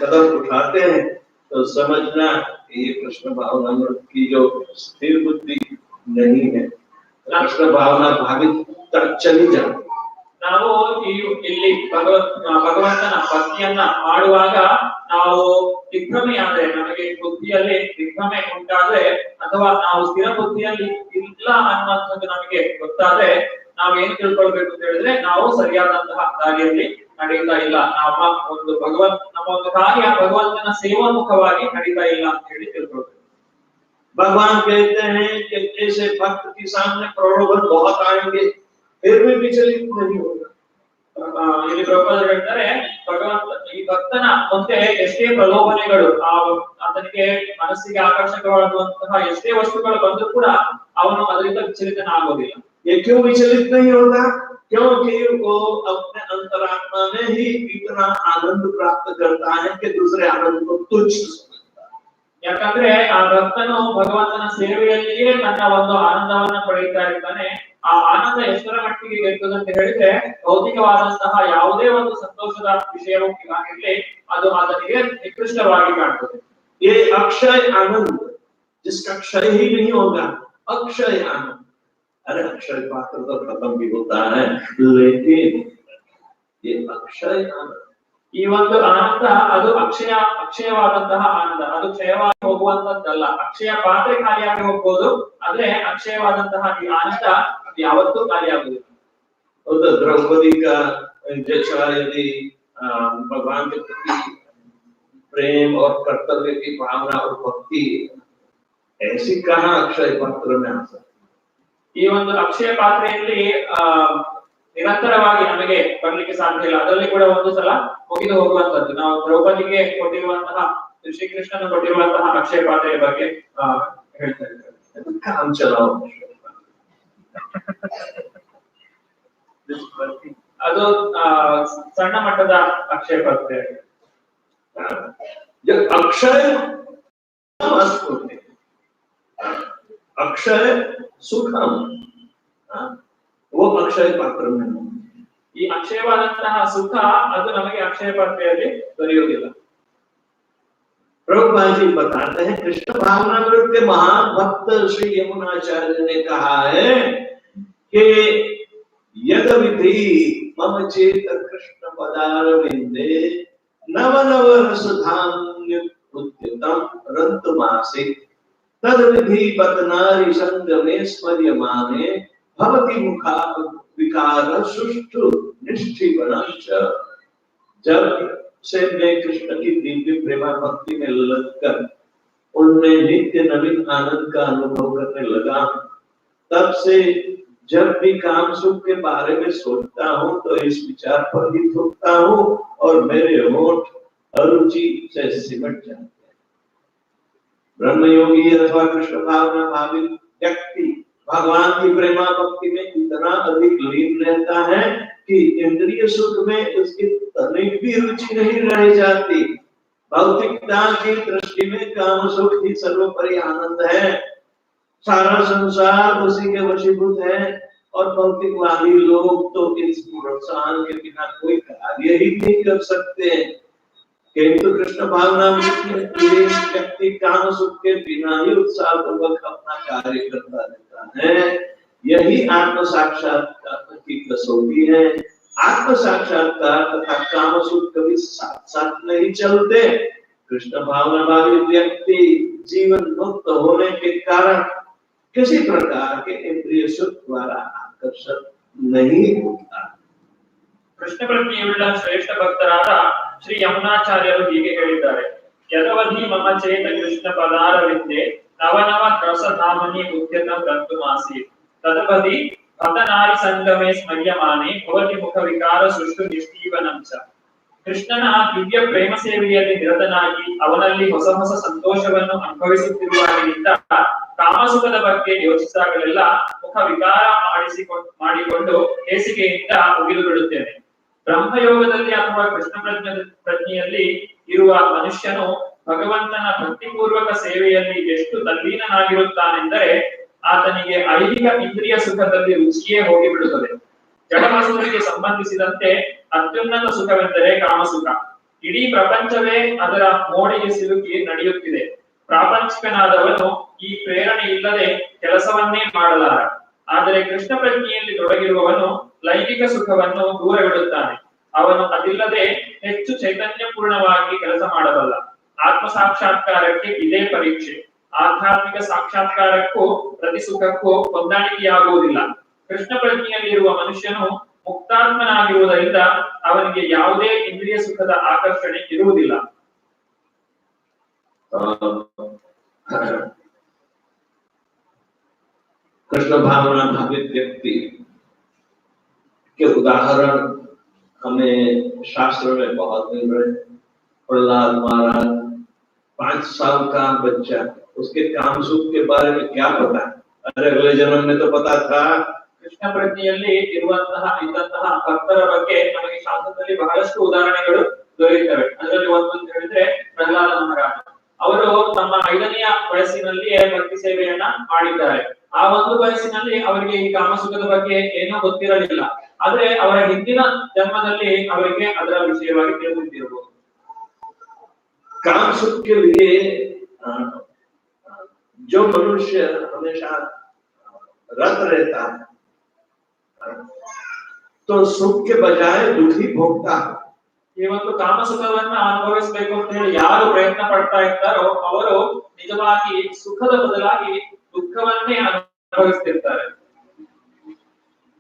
कदम उठाते हैं, तो समझना ये कृष्ण भावनामृत की जो स्थिर बुद्धि नहीं है, कृष्ण भावना भावित तक चली जाती. ನಾವು ಇಲ್ಲಿ ಭಗವಂತನ ಭಕ್ತಿಯನ್ನ ಮಾಡುವಾಗ ನಾವು ದಿಗ್ಭ್ರಮೆಯಾದ್ರೆ, ನಮಗೆ ಬುದ್ಧಿಯಲ್ಲಿ ದಿಗ್ಭ್ರಮೆ ಉಂಟಾದ್ರೆ ಅಥವಾ ನಾವು ಸ್ಥಿರ ಬುದ್ಧಿಯಲ್ಲಿ ಇಲ್ಲ ಅನ್ನುವಂಥದ್ದು ನಮಗೆ ಗೊತ್ತಾದ್ರೆ ನಾವೇನ್ ತಿಳ್ಕೊಳ್ಬೇಕು ಅಂತ ಹೇಳಿದ್ರೆ ನಾವು ಸರಿಯಾದಂತಹ ದಾರಿಯಲ್ಲಿ ನಡೀತಾ ಇಲ್ಲ, ನಮ್ಮ ಒಂದು ಕಾರ್ಯ ಭಗವಂತನ ಸೇವಾಮುಖವಾಗಿ ನಡೀತಾ ಇಲ್ಲ ಅಂತ ಹೇಳಿ ತಿಳ್ಕೊಳ್ಬೇಕು. भगवान कहते हैं कि ऐसे भक्त के सामने करोड़ों भक्त बहुत आएंगे, फिर भी विचलित नहीं होगा. ಇಲ್ಲಿ ಪ್ರಭುಪಾದರು ಹೇಳ್ತಾರೆ, ಭಗವಂತ ಈ ಭಕ್ತನ ಮುಂದೆ ಎಷ್ಟೇ ಪ್ರಲೋಭನೆಗಳು ಆತನಿಗೆ ಮನಸ್ಸಿಗೆ ಆಕರ್ಷಕವಾಗುವಂತಹ ಎಷ್ಟೇ ವಸ್ತುಗಳು ಬಂದರೂ ಕೂಡ ಅವನು ಅದರಿಂದ ವಿಚಲಿತನಾಗೋದಿಲ್ಲ. ये क्यों विचलित नहीं होता? क्योंकि वो अपने अंतरात्मा में ही इतना आनंद प्राप्त करता है कि दूसरे आनंद को तुच्छ समझता है। ಯಾಕಂದ್ರೆ ಆ ಭಕ್ತನು ಭಗವಂತನ ಸೇವೆಯಲ್ಲಿಯೇ ತನ್ನ ಒಂದು ಆನಂದವನ್ನ ಪಡೆಯುತ್ತಾ ಇರ್ತಾನೆ. ಆ ಆನಂದ ಎಷ್ಟರ ಮಟ್ಟಿಗೆ ಇರ್ತದೆ ಅಂತ ಹೇಳಿದ್ರೆ, ಭೌತಿಕವಾದಂತಹ ಯಾವುದೇ ಒಂದು ಸಂತೋಷದ ವಿಷಯವೂ ಆಗಿರಲಿ ಅದು ಆತನಿಗೆ ನಿಕೃಷ್ಟವಾಗಿ ಕಾಣ್ತದೆ. ये अक्षय आनंद, जिसका क्षय ही नहीं होगा, अक्षय आनंद। अरे अक्षय पात्र तो खत्म भी होता है, लेकिन ये अक्षय आनंद, ಈ ಒಂದು ಆನಂದ ಅದು ಅಕ್ಷಯವಾದಂತಹ ಆನಂದ, ಅದು ಕ್ಷಯವಾಗಿ ಹೋಗುವಂತದ್ದಲ್ಲ. ಅಕ್ಷಯ ಪಾತ್ರೆ ಖಾಲಿಯಾಗಿ ಹೋಗ್ಬೋದು, ಆದ್ರೆ ಅಕ್ಷಯವಾದಂತಹ ಈ ಆನಂದ ಯಾವತ್ತೂ ಖಾಲಿಯಾಗುವುದಿಲ್ಲ. तो द्रौपदी का जैसा यदि भगवान के प्रति प्रेम और कर्तव्य की भावना और भक्ति, ऐसी कहाँ अक्षय पात्र में आ सकती? ಈ ಒಂದು ಅಕ್ಷಯ ಪಾತ್ರೆಯಲ್ಲಿ ನಿರಂತರವಾಗಿ ನಮಗೆ ಬರ್ಲಿಕ್ಕೆ ಸಾಧ್ಯ ಇಲ್ಲ. ಅದರಲ್ಲಿ ಕೂಡ ಒಂದು ಸಲ ಮುಗಿದು ಹೋಗುವಂತದ್ದು. ನಾವು ದ್ರೌಪದಿಗೆ ಕೊಟ್ಟಿರುವಂತಹ, ಶ್ರೀಕೃಷ್ಣನ ಕೊಟ್ಟಿರುವಂತಹ ಅಕ್ಷಯ ಪಾತ್ರೆಯ ಬಗ್ಗೆ ಹೇಳ್ತಾ ಇದ್ದಾರೆ. काम चलाओ, ಅದು ಸಣ್ಣ ಮಟ್ಟದ ಅಕ್ಷಯ ಪಾತ್ರೆ. जब अक्षय मस्त होते, अक्षय सुखम, वो अक्षय पात्र में ಈ ಅಕ್ಷಯವಾದಂತಹ ಸುಖ ಅದು ನಮಗೆ ಅಕ್ಷಯ ಪಾತ್ರೆಯಲ್ಲಿ ದೊರೆಯುವುದಿಲ್ಲ. प्रभुपाद जी बताते हैं, कृष्ण भावनामृत के महान भक्त श्री यमुनाचार्य ने कहा है कि यद विधि मम चेत कृष्ण पदारविंदे नव नव रसधान्य उद्यतम रंतुमासे तद विधि पतनारी संग में स्मर्यमाने भवति मुखा विकार सुष्ठु निष्ठिवनश्च। जब से मैं कृष्ण की दिव्य प्रेमा भक्ति में लगकर उनमें नित्य नवीन आनंद का अनुभव करने लगा, तब से जब भी काम सुख के बारे में सोचता हूँ तो इस विचार पर ही थूकता हूँ और मेरे होठ अरुचि से सिमट जाते हैं। ब्रह्मयोगी अथवा कृष्ण भावना भावित व्यक्ति भगवान की प्रेमा भक्ति में इतना अधिक लीन रहता है कि इंद्रिय सुख में उसकी तनिक भी रुचि नहीं रह जाती। भौतिकता की दृष्टि में काम सुख ही सर्वोपरि आनंद है। सारा संसार उसी के वशीभूत है और भौतिकवादी लोग तो इस प्रोत्साहन के बिना कोई कार्य ही नहीं कर सकते। किंतु कृष्ण भावना में व्यक्ति काम सुख के बिना ही उत्साह पूर्वक अपना कार्य करता रहता है। यही आत्म साक्षात्कार की कसौटी है। आत्म साक्षात्कार तथा काम सुख कभी साथ साथ नहीं चलते। कृष्ण भावना भावी व्यक्ति जीवन मुक्त होने के कारण किसी प्रकार के इंद्रिय सुख द्वारा आकर्षित नहीं होता। ಕೃಷ್ಣ ಪ್ರಜ್ಞೆಯುಳ್ಳ ಶ್ರೇಷ್ಠ ಭಕ್ತರಾದ ಶ್ರೀ ಯಮುನಾಚಾರ್ಯರು ಹೀಗೆ ಹೇಳಿದ್ದಾರೆ, ಯದವಧಿ ಮಮ ಚೇತ ಕೃಷ್ಣ ಪದಾರವಿದ್ದೆ ನವನವ ರಸಧಾಮನಿ ಉದ್ಯತಂ ಗಂತುಮಾಸಿ ತದವಧಿ ಪತನಾರಿ ಸಂಗಮೇ ಸ್ಮರ್ಯಮಾನೆ ಭವತಿ ಮುಖ ವಿಕಾರ ಸೃಷ್ಟು ನಿಷ್ಠೀವನಂಚ. ಕೃಷ್ಣನ ದಿವ್ಯ ಪ್ರೇಮ ಸೇವೆಯಲ್ಲಿ ನಿರತನಾಗಿ ಅವನಲ್ಲಿ ಹೊಸ ಹೊಸ ಸಂತೋಷವನ್ನು ಅನುಭವಿಸುತ್ತಿರುವಾಗಲಿಂದ ಕಾಮಸುಖದ ಬಗ್ಗೆ ಯೋಚಿಸಿದಾಗಲೆಲ್ಲ ಮುಖ ವಿಕಾರ ಮಾಡಿಕೊಂಡು ಹೇಸಿಗೆಯಿಂದ ಉಗಿದು ಬಿಡುತ್ತೇನೆ. ಬ್ರಹ್ಮಯೋಗದಲ್ಲಿ ಅಥವಾ ಕೃಷ್ಣ ಪ್ರಜ್ಞೆಯಲ್ಲಿ ಇರುವ ಮನುಷ್ಯನು ಭಗವಂತನ ಭಕ್ತಿಪೂರ್ವಕ ಸೇವೆಯಲ್ಲಿ ಎಷ್ಟು ತಲ್ಲೀನನಾಗಿರುತ್ತಾನೆಂದರೆ ಆತನಿಗೆ ಐಹಿಕ ಇಂದ್ರಿಯ ಸುಖದಲ್ಲಿ ರುಚಿಯೇ ಹೋಗಿಬಿಡುತ್ತದೆ. ಜಡವಸ್ತುವಿಗೆ ಸಂಬಂಧಿಸಿದಂತೆ ಅತ್ಯುನ್ನತ ಸುಖವೆಂದರೆ ಕಾಮಸುಖ. ಇಡೀ ಪ್ರಪಂಚವೇ ಅದರ ಮೋಡಿಗೆ ಸಿಲುಕಿ ನಡೆಯುತ್ತಿದೆ. ಪ್ರಾಪಂಚಿಕನಾದವನು ಈ ಪ್ರೇರಣೆ ಇಲ್ಲದೆ ಕೆಲಸವನ್ನೇ ಮಾಡಲಾರ. ಆದರೆ ಕೃಷ್ಣ ಪ್ರಜ್ಞೆಯಲ್ಲಿ ತೊಡಗಿರುವವನು ಲೈಂಗಿಕ ಸುಖವನ್ನು ದೂರವಿಡುತ್ತಾನೆ. ಅವನು ಅದಿಲ್ಲದೆ ಹೆಚ್ಚು ಚೈತನ್ಯಪೂರ್ಣವಾಗಿ ಕೆಲಸ ಮಾಡಬಲ್ಲ. ಆತ್ಮ ಸಾಕ್ಷಾತ್ಕಾರಕ್ಕೆ ಇದೇ ಪರೀಕ್ಷೆ. ಆಧ್ಯಾತ್ಮಿಕ ಸಾಕ್ಷಾತ್ಕಾರಕ್ಕೂ ಪ್ರತಿ ಸುಖಕ್ಕೂ ಹೊಂದಾಣಿಕೆಯಾಗುವುದಿಲ್ಲ. ಕೃಷ್ಣ ಪ್ರಜ್ಞೆಯಲ್ಲಿರುವ ಮನುಷ್ಯನು ಮುಕ್ತಾತ್ಮನಾಗಿರುವುದರಿಂದ ಅವನಿಗೆ ಯಾವುದೇ ಇಂದ್ರಿಯ ಸುಖದ ಆಕರ್ಷಣೆ ಇರುವುದಿಲ್ಲ. कृष्ण भावना भावित व्यक्ति के उदाहरण हमें शास्त्र में बहुत मिल रहे। प्रहलाद महाराज 5 साल का बच्चा, उसके काम सुख के बारे में क्या पता? अरे अगले जन्म में तो पता था। ಕೃಷ್ಣ ಪ್ರಜ್ಞೆಯಲ್ಲಿ ಇದ್ದಂತಹ ಭಕ್ತರ ಬಗ್ಗೆ ನಮಗೆ ಶಾಸ್ತ್ರದಲ್ಲಿ ಬಹಳಷ್ಟು ಉದಾಹರಣೆಗಳು ದೊರೆಯುತ್ತವೆ. ಅದರಲ್ಲಿ ಒಂದು ಅಂತ ಹೇಳಿದ್ರೆ ಪ್ರಹ್ಲಾದ ಮಹಾರಾಜ. ಅವರು ತಮ್ಮ 5ನೆಯ ವಯಸ್ಸಿನಲ್ಲಿಯೇ ಭಕ್ತಿ ಸೇವೆಯನ್ನ ಮಾಡಿದ್ದಾರೆ. ಆ ಒಂದು ವಯಸ್ಸಿನಲ್ಲಿ ಅವರಿಗೆ ಈ ಕಾಮಸುಖದ ಬಗ್ಗೆ ಏನೂ ಗೊತ್ತಿರಲಿಲ್ಲ. ಆದ್ರೆ ಅವರ ಹಿಂದಿನ ಜನ್ಮದಲ್ಲಿ ಅವರಿಗೆ ಅದರ ವಿಷಯವಾಗಿ ತಿಳಿದಿರಬಹುದು. काम सुख के लिए जो मनुष्य हमेशा रत रहता है तो सुख के बजाय दुखी भोगता है। ಈ ಒಂದು ಕಾಮಸುಖವನ್ನ ಅನುಭವಿಸಬೇಕು ಅಂತ ಹೇಳಿ ಯಾರು ಪ್ರಯತ್ನ ಪಡ್ತಾ ಇರ್ತಾರೋ ಅವರು ನಿಜವಾಗಿ ಸುಖದ ಬದಲಾಗಿ ದುಃಖವನ್ನೇ ಅನುಭವಿಸ್ತಿರ್ತಾರೆ.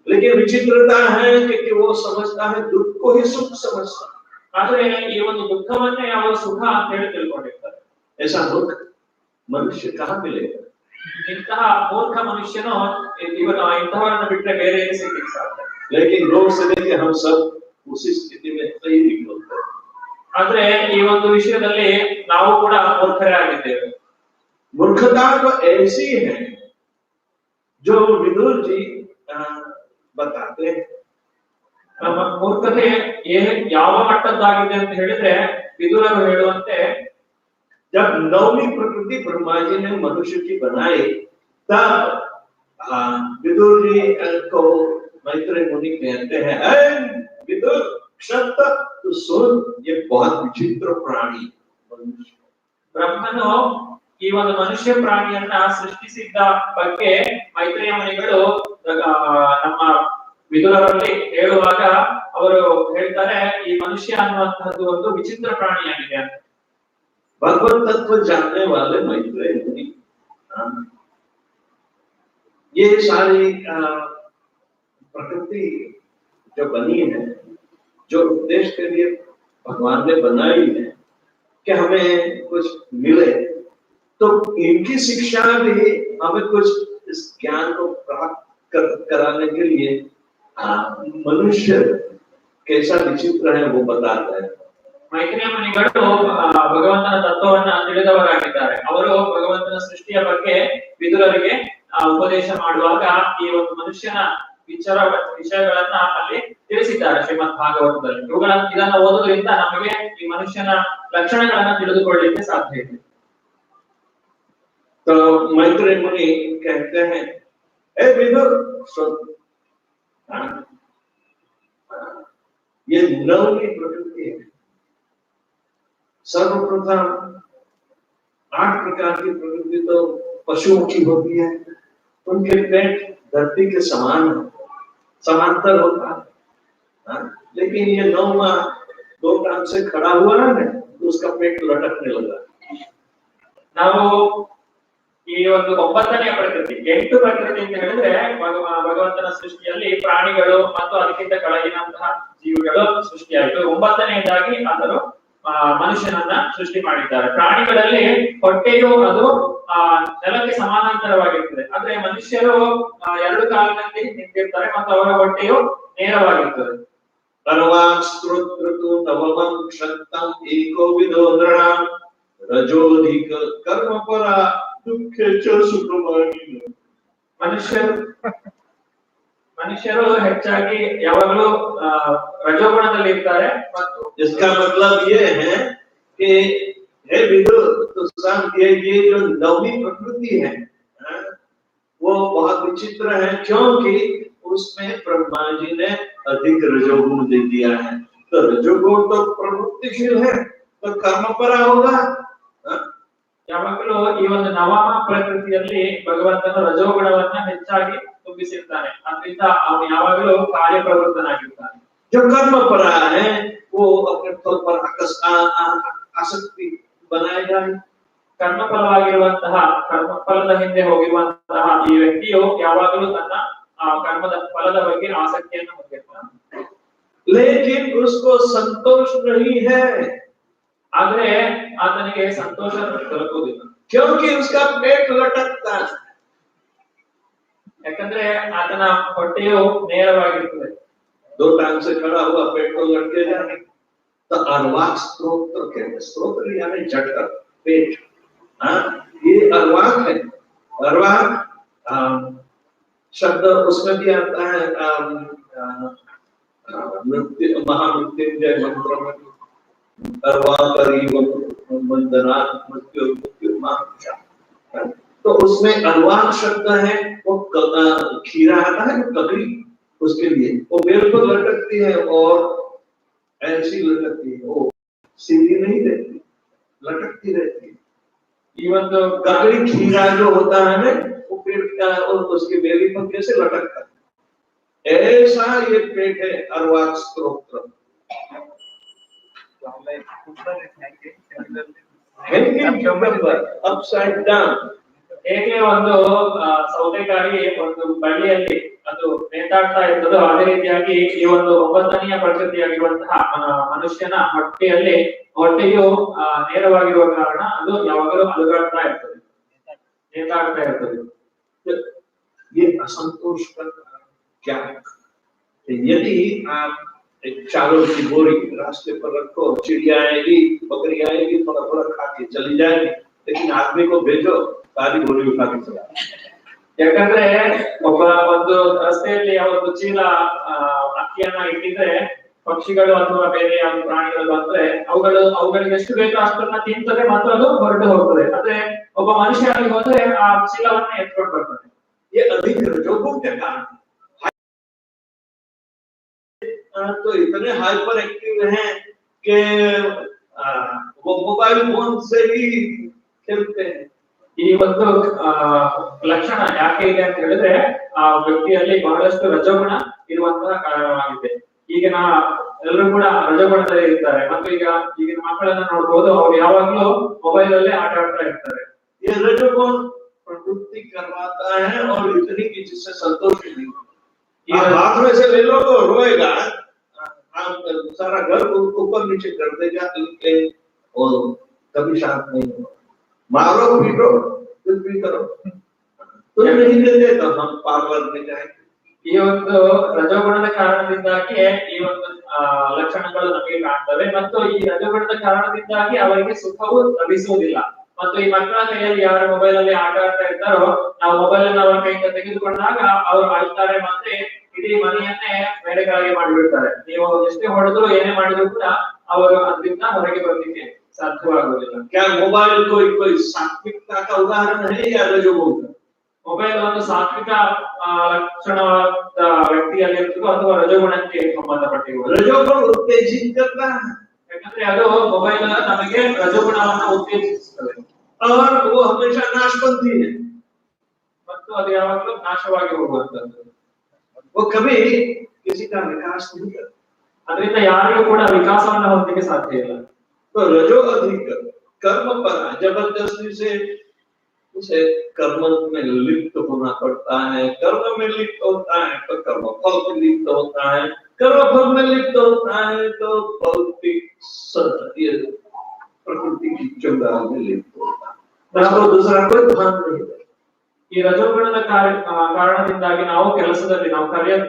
लेकिन विचित्रता है कि वो समझता है दुख को ही सुख समझता है। ಆದ್ರೆ ಈ ಒಂದು ದುಃಖವನ್ನೇ ಅವರು ಸುಖ ಅಂತ ಹೇಳಿ ತಿಳ್ಕೊಂಡಿರ್ತಾರೆ. ऐसा मूर्ख मनुष्य कहाँ मिलेगा? ಇಂತಹ ಮೂರ್ಖ ಮನುಷ್ಯನು ಇಂತಹವರನ್ನು ಬಿಟ್ಟರೆ ಬೇರೆ ಏನು ಸಿಗ್ಲಿಕ್ಕೆ ಸಾಧ್ಯ? लेकिन रोज से लेके हम सब उसी स्थिति में सही निकलते हैं। ಆದ್ರೆ ಈ ಒಂದು ವಿಷಯದಲ್ಲಿ ನಾವು ಕೂಡ ಮೂರ್ಖರೇ ಆಗಿದ್ದೇವೆ. मूर्खता तो ऐसी है जो विदुर जी बताते हैं। ನಮ್ಮ ಮೂರ್ಖತೆ ಯಾವ ಮಟ್ಟದ್ದಾಗಿದೆ ಅಂತ ಹೇಳಿದ್ರೆ ವಿದುರರು ಹೇಳುವಂತೆ, जब 9वीं प्रकृति ब्रह्मा जी ने मनुष्य की बनाई तब विदुर जी को मैत्रेय मुनि कहते हैं, विदुर क्षत तो सुन, ये बहुत विचित्र प्राणी मनुष्य। ಬ್ರಹ್ಮನು ಈ ಒಂದು ಮನುಷ್ಯ ಪ್ರಾಣಿಯನ್ನ ಸೃಷ್ಟಿಸಿದ್ದ ಬಗ್ಗೆ ಮೈತ್ರೇಯ ಮುನಿಗಳು ನಮ್ಮ ವಿದುರರಲ್ಲಿ ಹೇಳುವಾಗ ಅವರು ಹೇಳ್ತಾರೆ, ಈ ಮನುಷ್ಯ ಅನ್ನುವಂತಹದ್ದು ಒಂದು ವಿಚಿತ್ರ ಪ್ರಾಣಿಯಾಗಿದೆ ಅಂತ. भगवत तत्व जानने वाले मैत्रेय मुनि ये सारी प्रकृति जो बनी है, जो उद्देश्य के लिए भगवान ने बनाई है कि हमें कुछ मिले, तो इनकी शिक्षा भी हमें कुछ इस ज्ञान को प्राप्त कराने के लिए मनुष्य कैसा विचित्र है वो बताता है। ಮೈತ್ರೇಯ ಮುನಿಗಳು ಭಗವಂತನ ತತ್ವವನ್ನ ತಿಳಿದವರಾಗಿದ್ದಾರೆ. ಅವರು ಭಗವಂತನ ಸೃಷ್ಟಿಯ ಬಗ್ಗೆ ವಿದುರರಿಗೆ ಉಪದೇಶ ಮಾಡುವಾಗ ಈ ಒಂದು ಮನುಷ್ಯನ ವಿಷಯಗಳನ್ನ ಅಲ್ಲಿ ತಿಳಿಸಿದ್ದಾರೆ ಶ್ರೀಮದ್ ಭಾಗವತದಲ್ಲಿ. ಇದನ್ನ ಓದೋದ್ರಿಂದ ನಮಗೆ ಈ ಮನುಷ್ಯನ ಲಕ್ಷಣಗಳನ್ನ ತಿಳಿದುಕೊಳ್ಳಲಿಕ್ಕೆ ಸಾಧ್ಯ ಇದೆ. तो मैत्रेय मुनि कहते हैं, ए विदुर सुन, ये 9वीं प्रकृति है। सर्वप्रथम 8 प्रकार की प्रकृति तो पशुओं की होती है, उनके पेट धरती के समान समांतर होता है, लेकिन ये 9वां 2 टांग से खड़ा हुआ है ना, तो उसका पेट लटकने लगा। ನಾವು ಈ ಒಂದು 9ನೇ ಪ್ರಕೃತಿ, 8 ಪ್ರಕೃತಿ ಅಂತ ಹೇಳಿದ್ರೆ ಭಗವಂತನ ಸೃಷ್ಟಿಯಲ್ಲಿ ಪ್ರಾಣಿಗಳು ಮತ್ತು ಅದಕ್ಕಿಂತ ಕೆಳಗಿನಂತಹ ಜೀವಿಗಳು ಸೃಷ್ಟಿಯಾಯಿತು. 9ನೇದಾಗಿ ಆದರೂ ಮನುಷ್ಯನನ್ನ ಸೃಷ್ಟಿ ಮಾಡಿದ್ದಾರೆ. ಪ್ರಾಣಿಗಳಲ್ಲಿ ಹೊಟ್ಟೆಯು ಅದು ನೆಲಕ್ಕೆ ಸಮಾನಾಂತರವಾಗಿರ್ತದೆ, ಆದ್ರೆ ಮನುಷ್ಯರು 2 ಕಾಲಿನಲ್ಲಿ ನಿಂತಿರ್ತಾರೆ ಮತ್ತು ಅವರ ಹೊಟ್ಟೆಯು ನೇರವಾಗಿರ್ತದೆ. रजोधिक कर्म परा दुख ಮನುಷ್ಯರು ಹೆಚ್ಚಾಗಿ ಯಾವಾಗಲೂ ರಜೋಗುಣದಲ್ಲಿ ಇರ್ತಾರೆ. ಮತ್ತು इसका मतलब ये है कि हे विदुर, तो ये जो 9वीं प्रकृति है वो बहुत विचित्र है, क्योंकि उसमें ब्रह्मा जी ने अधिक रजोगुण दे दिया है। तो रजोगुण तो प्रवृत्तिशील है, तो कर्म परा होगा। ಯಾವಾಗಲೂ ಈ ಒಂದು 9ಮ ಪ್ರಕೃತಿಯಲ್ಲಿ ಭಗವಂತನ ರಜೋಗುಣವನ್ನ ಹೆಚ್ಚಾಗಿ ತುಂಬಿಸಿರ್ತಾನೆ, ಅದರಿಂದ ಅವನು ಯಾವಾಗಲೂ ಕಾರ್ಯಪ್ರವೃತ್ತನಾಗಿರ್ತಾನೆ. जो कर्म परा है वो अपने फल पर आसक्ति बनाएगा। ಕರ್ಮಫಲವಾಗಿರುವಂತಹ ಕರ್ಮಫಲದ ಹಿಂದೆ ಹೋಗಿರುವಂತಹ ಈ ವ್ಯಕ್ತಿಯು ಯಾವಾಗಲೂ ತನ್ನ ಕರ್ಮದ ಫಲದ ಬಗ್ಗೆ ಆಸಕ್ತಿಯನ್ನು ಹೊಂದಿರ್ತಾನೆ. लेकिन उसको संतोष नहीं है, ಆದ್ರೆ ಆತನಿಗೆ ಸಂತೋಷ ದೊರಕುವುದಿಲ್ಲ, क्योंकि उसका पेट लटकता है। ಯಾಕಂದ್ರೆ ಆತನ ಹೊಟ್ಟೆಯು ನೇರವಾಗಿರ್ತದೆ। दो टांग से खड़ा हुआ पेट को लटके जाने, तो अर्वाक स्तोत्र कहते हैं। स्तोत्र यानी झटका पेट, ये अर्वाक है। अर्वाक शब्द उसमें भी आता है महामृत्युंजय मंत्र में, तो उसमें अर्वाक शब्द है, वो खीरा आता है ककड़ी, उसके लिए वो बिल्कुल लटकती है और ऐसी लटकती है, वो सीधी नहीं रहती, लटकती रहती है। इवन तो ककड़ी खीरा जो होता है ना, वो पेट का और उसके बेली पर कैसे लटकता है, ऐसा ये पेट है अर्वाक स्तोत्र। अपसाइड डाउन ಹೇಗೆ ಒಂದು ಸೌತೆಕಾಯಿ ಒಂದು ಬಳ್ಳಿಯಲ್ಲಿ ಅದು ನೇತಾಡ್ತಾ ಇರ್ತದೋ ಅದೇ ರೀತಿಯಾಗಿ ಈ ಒಂದು 9ನೇ ಪ್ರಕೃತಿಯಾಗಿರುವಂತಹ ಮನುಷ್ಯನ ಹೊಟ್ಟೆಯು ನೇರವಾಗಿರುವ ಕಾರಣ ಅದು ಯಾವಾಗಲೂ ಅಲುಗಾಡ್ತಾ ಇರ್ತದೆ, ನೇತಾಡ್ತಾ ಇರ್ತದೆ। ये असंतोष का क्या है? यदि आप एक चावल की बोरी रास्ते पर रखो, चिड़िया आएगी, बकरी आएगी, थोड़ा थोड़ा खा के चली जाएगी, लेकिन आदमी को भेजो सारी बोरी उठा के चला। ಯಾಕಂದ್ರೆ ಒಬ್ಬ ಒಂದು ರಸ್ತೆಯಲ್ಲಿ ಒಂದು ಚೀಲ ಅಕ್ಕಿಯನ್ನ ಇಟ್ಟಿದ್ರೆ ಪಕ್ಷಿಗಳು ಅಥವಾ ಬೇರೆ ಯಾವ ಪ್ರಾಣಿಗಳು ಬಂದ್ರೆ ಅವುಗಳಿಗೆ ಎಷ್ಟು ಬೇಕೋ ಅಷ್ಟನ್ನ ತಿಂತದೆ ಮತ್ತು ಅದು ಹೊರಟು ಹೋಗ್ತದೆ। ಆದ್ರೆ ಒಬ್ಬ ಮನುಷ್ಯನಿಗೆ ಹೋದ್ರೆ ಆ ಚೀಲವನ್ನ ಎತ್ಕೊಂಡು ಬರ್ತಾನೆ। ये अधिक रजोगुण के कारण तो इतने हाइपर एक्टिव हैं कि वो मोबाइल फोन से ही खेलते हैं। ಈ ಒಂದು ಲಕ್ಷಣ ಯಾಕೆ ಇದೆ ಅಂತ ಹೇಳಿದ್ರೆ ಆ ವ್ಯಕ್ತಿಯಲ್ಲಿ ಬಹಳಷ್ಟು ರಜೋಗುಣ ಇರುವಂತಹ ಕಾರಣವಾಗಿದೆ। ಈಗಿನ ಎಲ್ಲರೂ ಕೂಡ ರಜೋಗುಣದಲ್ಲಿ ಇರ್ತಾರೆ ಮತ್ತು ಈಗಿನ ಮಕ್ಕಳನ್ನ ನೋಡಬಹುದು, ಅವ್ರು ಯಾವಾಗ್ಲೂ ಮೊಬೈಲ್ ಅಲ್ಲೇ ಆಟ ಆಡ್ತಾ ಇರ್ತಾರೆ। ये रजोगुण प्रवृत्ति करवाता है और इतनी की जिससे संतोष नहीं। हाथ में से ले लो तो रोएगा, सारा घर ऊपर नीचे कर देगा, और कभी शांत नहीं होगा। मारो पीटो कुछ भी करो, तुम नहीं देते तो हम पार्लर में जाएंगे। ಈ ಒಂದು ರಜೋಗುಣದ ಕಾರಣದಿಂದಾಗಿ ಈ ಒಂದು ಲಕ್ಷಣಗಳು ನಮಗೆ ಕಾಣ್ತವೆ ಮತ್ತು ಈ ರಜೋಗುಣದ ಕಾರಣದಿಂದಾಗಿ ಅವರಿಗೆ ಸುಖವು ಲಭಿಸುವುದಿಲ್ಲ। ಮತ್ತು ಈ ಮಕ್ಕಳ ಕೈಯಲ್ಲಿ ಯಾರು ಮೊಬೈಲ್ ಅಲ್ಲಿ ಆಟ ಆಡ್ತಾ ಇರ್ತಾರೋ, ನಾವು ಮೊಬೈಲ್ ಅನ್ನು ಅವರ ಕೈಯಿಂದ ತೆಗೆದುಕೊಂಡಾಗ ಅವರು ಆಳ್ತಾರೆ ಮತ್ತೆ ಇಡೀ ಮನೆಯನ್ನೇ ಮೇಲೆ ಕೆಳಗೆ ಮಾಡಿಬಿಡ್ತಾರೆ। ನೀವು ಎಷ್ಟೇ ಹೊಡೆದ್ರು ಏನೇ ಮಾಡಿದ್ರು ಕೂಡ ಅವರು ಅದರಿಂದ ಹೊರಗೆ ಬರ್ಲಿಕ್ಕೆ ಸಾಧ್ಯವಾಗುವುದಿಲ್ಲ। क्या मोबाइल कोई सात्विकता का उदाहरण है या रजोगुण का? ಮೊಬೈಲ್ ಒಂದು ಸಾತ್ವಿಕ ಲಕ್ಷಣವಾದ ವ್ಯಕ್ತಿಯಲ್ಲಿರ್ತದೋ ಅಥವಾ ರಜೋಗುಣಕ್ಕೆ ಸಂಬಂಧಪಟ್ಟಿರುವ? रजोगुण उत्तेजित करता है, ಯಾಕಂದ್ರೆ ಅದು ಮೊಬೈಲ್ ನಮಗೆ ರಜೋಗುಣವನ್ನು ಉತ್ತೇಜಿಸುತ್ತದೆ और वो हमेशा नाशपंथी है, ಮತ್ತು ಅದು ಯಾವಾಗಲೂ ನಾಶವಾಗಿ ಹೋಗುವಂತದ್ದು। वो कभी किसी का विकास नहीं करता, ಅದರಿಂದ ಯಾರಿಗೂ ಕೂಡ ವಿಕಾಸವನ್ನು ಹೊಂದಲಿಕ್ಕೆ ಸಾಧ್ಯ ಇಲ್ಲ। तो रजो अधिक कर्म पर जबरदस्ती से उसे कर्म में लिप्त होना पड़ता है। कर्म में लिप्त होता है तो कर्म फल में लिप्त होता है, कर्म फल में लिप्त होता है तो भौतिक प्रकृति की चंगाल में लिप्त होता है, तो दूसरा कोई भान नहीं है। ಈ ರಜೋಗುಣದ ಕಾರಣದಿಂದಾಗಿ ನಾವು ಕೆಲಸದಲ್ಲಿ ನಾವು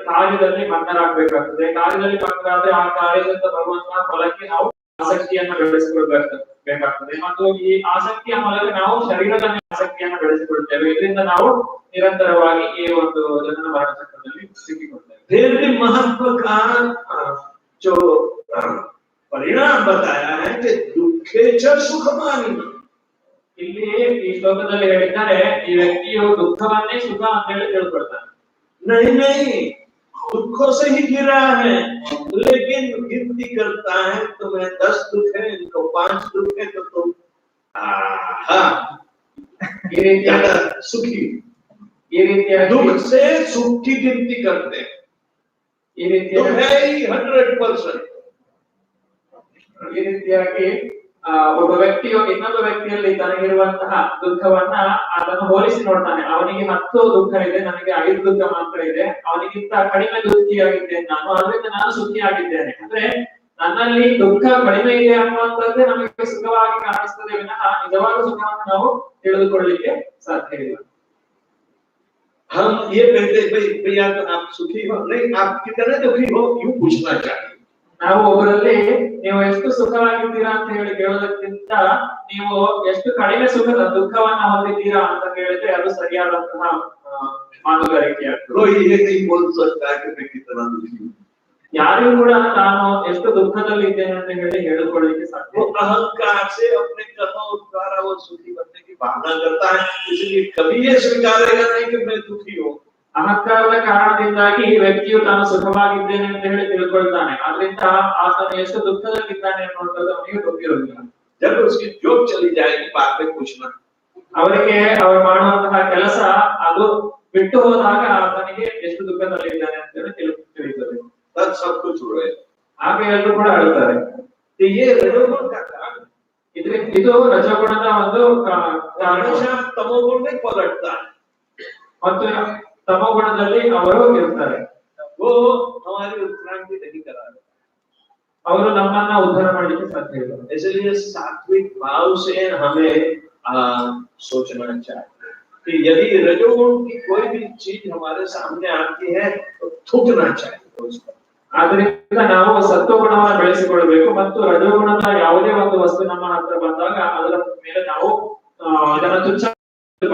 ಕಾರ್ಯದಲ್ಲಿ ಮಗ್ನರಾಗಬೇಕಾಗ್ತದೆ। ಕಾರ್ಯದಲ್ಲಿ ಮಗ್ನರಾದ್ರೆ ಆ ಕಾರ್ಯದಿಂದ ಬರುವಂತಹ ಫಲಕ್ಕೆ ನಾವು ಆಸಕ್ತಿಯನ್ನು ಬೆಳೆಸಿಕೊಳ್ಬೇಕಾಗ್ತದೆ ಮತ್ತು ಈ ಆಸಕ್ತಿಯ ಮೂಲಕ ನಾವು ಶರೀರದ ಆಸಕ್ತಿಯನ್ನು ಬೆಳೆಸಿಕೊಳ್ತೇವೆ। ಇದರಿಂದ ನಾವು ನಿರಂತರವಾಗಿ ಈ ಒಂದು ಜನನ ಮರಣ ಚಕ್ರದಲ್ಲಿ ಸಿಕ್ಕಿಕೊಳ್ತೇವೆ। फिर भी महत्व का जो परिणाम बताया है कि दुखे च सुखमानी, ಇಲ್ಲಿ ಈ ಶ್ಲೋಕದಲ್ಲಿ ಹೇಳಿದ್ದಾರೆ ಈ ವ್ಯಕ್ತಿಯು ದುಃಖವನ್ನೇ ಸುಖ ಅಂತ ಹೇಳಿ ತಿಳ್ಕೊಳ್ತಾನೆ। नहीं दुखों से ही घिरा है, लेकिन गिनती करता है तुम्हें 10 दुख है, इनको 5 दुख है तो तुम सुखी। दुख से सुख की गिनती करते हैं, दुख है ही 100%। ಈ ರೀತಿಯಾಗಿ ಒಬ್ಬ ವ್ಯಕ್ತಿಯು ಇನ್ನೊಬ್ಬ ವ್ಯಕ್ತಿಯಲ್ಲಿ ತನಗಿರುವಂತಹ ದುಃಖವನ್ನ ಅದನ್ನು ಹೋಲಿಸಿ ನೋಡ್ತಾನೆ। ಅವನಿಗೆ 10 ದುಃಖ ಇದೆ, ನನಗೆ 5 ದುಃಖ ಮಾತ್ರ ಇದೆ, ಅವನಿಗಿಂತ ಕಡಿಮೆ ದುಃಖಿಯಾಗಿದ್ದೇನೆ ನಾನು, ಅದರಿಂದ ನಾನು ಸುಖಿಯಾಗಿದ್ದೇನೆ। ಅಂದ್ರೆ ನನ್ನಲ್ಲಿ ದುಃಖ ಕಡಿಮೆ ಇದೆ ಅನ್ನುವಂಥದ್ದೇ ನಮಗೆ ಸುಖವಾಗಿ ಕಾಣಿಸ್ತದೆ ವಿನಃ ನಿಜವಾದ ಸುಖವನ್ನು ನಾವು ತಿಳಿದುಕೊಳ್ಳಲಿಕ್ಕೆ ಸಾಧ್ಯ ಇಲ್ಲ। हम ये कहते भैया तो आप सुखी हो, नहीं आप कितने दुखी हो, यूं पूछना चाहिए। ನಾವು ಒಬ್ಬರಲ್ಲಿ ನೀವು ಎಷ್ಟು ಸುಖವಾಗಿದ್ದೀರಾ ಅಂತ ಹೇಳಿ ಕೇಳೋದಕ್ಕಿಂತ ನೀವು ಎಷ್ಟು ಕಡಿಮೆ ಸುಖದ ದುಃಖವನ್ನ ಹೊಂದಿದ್ದೀರಾ ಅಂತ ಕೇಳಿದ್ರೆ ಅದು ಸರಿಯಾದಂತಹ ಮಾತುಗಾರಿಕೆಯಾಗ್ತದೆ। कोई ये नहीं बोल सकता कि मैं कितना दुखी हूँ। ಯಾರಿಗೂ ಕೂಡ ನಾನು ಎಷ್ಟು ದುಃಖದಲ್ಲಿ ಇದ್ದೇನೆ ಅಂತ ಹೇಳಿ ಹೇಳಿಕೊಳ್ಳಲಿಕ್ಕೆ ಸಾಧ್ಯ। वो अहंकार से अपने कर्मों द्वारा वो सुखी बनने की भावना करता है, इसलिए कभी ये स्वीकारेगा नहीं कि मैं दुखी हूँ। ಅಹಂಕಾರದ ಕಾರಣದಿಂದಾಗಿ ವ್ಯಕ್ತಿಯು ತಾನು ಸುಖವಾಗಿದ್ದೇನೆ ಅಂತ ಹೇಳಿ ತಿಳ್ಕೊಳ್ತಾನೆ, ಆದ್ರಿಂದ ಆತನು ಎಷ್ಟು ದುಃಖದಲ್ಲಿದ್ದಾನೆ ಅನ್ನುವಂಥದ್ದು ಅವನಿಗೆ ಗೊತ್ತಿರೋದಿಲ್ಲ। जब उसकी जॉब चली जाएगी बाद में पूछना, ಅವರಿಗೆ ಅವರು ಮಾಡುವಂತಹ ಕೆಲಸ ಅದು ಬಿಟ್ಟು ಹೋದಾಗ ಆತನಿಗೆ ಎಷ್ಟು ದುಃಖದಲ್ಲಿದ್ದಾನೆ ಅಂತ ಹೇಳಿ ತಿಳಿಯುತ್ತದೆ। तब सब कुछ हुए, ಆಗ ಎಲ್ಲರೂ ಕೂಡ ಅಳುತ್ತಾರೆ। तो ये रजोगुण का कारण, ಇದು ರಜೋಗುಣದ ಒಂದು हमेशा तमोगुण में पलटता है। ಮತ್ತು ತಮೋಗುಣದಲ್ಲಿ ಅವರು ಇರ್ತಾರೆ। वो हमारी उत्क्रांति नहीं करा, ಅವರು ನಮ್ಮನ್ನ ಉದ್ಧಾರ ಮಾಡಲಿಕ್ಕೆ ಸಾಧ್ಯ ಇಲ್ಲ। इसलिए सात्विक भाव से हमें सोचना चाहिए कि यदि रजोगुण की कोई भी चीज हमारे सामने आती है तो थूकना चाहिए उसको। ಆದ್ರಿಂದ ನಾವು ಸತ್ವಗುಣವನ್ನು ಬೆಳೆಸಿಕೊಳ್ಳಬೇಕು ಮತ್ತು ರಜೋಗುಣದ ಯಾವುದೇ ಒಂದು ವಸ್ತು ನಮ್ಮ ಹತ್ರ ಬಂದಾಗ ಅದರ ಮೇಲೆ ನಾವು ಅದನ್ನು ತುಚ್ಛ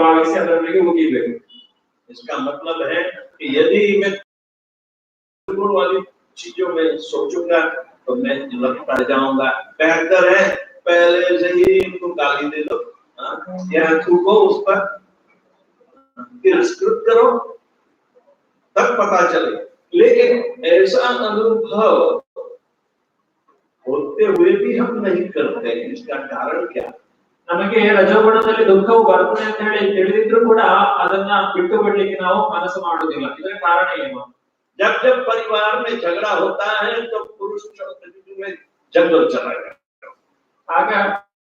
ಭಾವಿಸಿ ಅದರ ಮೇಲೆ ಉಗಿಬೇಕು। इसका मतलब है कि यदि मैं रजोगुण वाली चीजों में सोचूंगा तो मैं लपट जाऊंगा। बेहतर है पहले से ही इनको गाली दे दो, या थूको उस पर, तिरस्कृत करो, तब पता चले। लेकिन ऐसा अनुभव होते हुए भी हम नहीं करते, इसका कारण क्या? ನಮಗೆ ರಜೋಗುಣದಲ್ಲಿ ದುಃಖವು ಬರ್ತದೆ ಅಂತ ಹೇಳಿ ತಿಳಿದಿದ್ರು ಕೂಡ ಅದನ್ನ ಬಿಟ್ಟು ಬಿಡ್ಲಿಕ್ಕೆ ನಾವು ಮನಸ್ಸು ಮಾಡುವುದಿಲ್ಲ, ಇದರ ಕಾರಣ ಏನು? जब जब परिवार में झगड़ा होता है तो पुरुष में जंगल चला जाता है। ಆಗ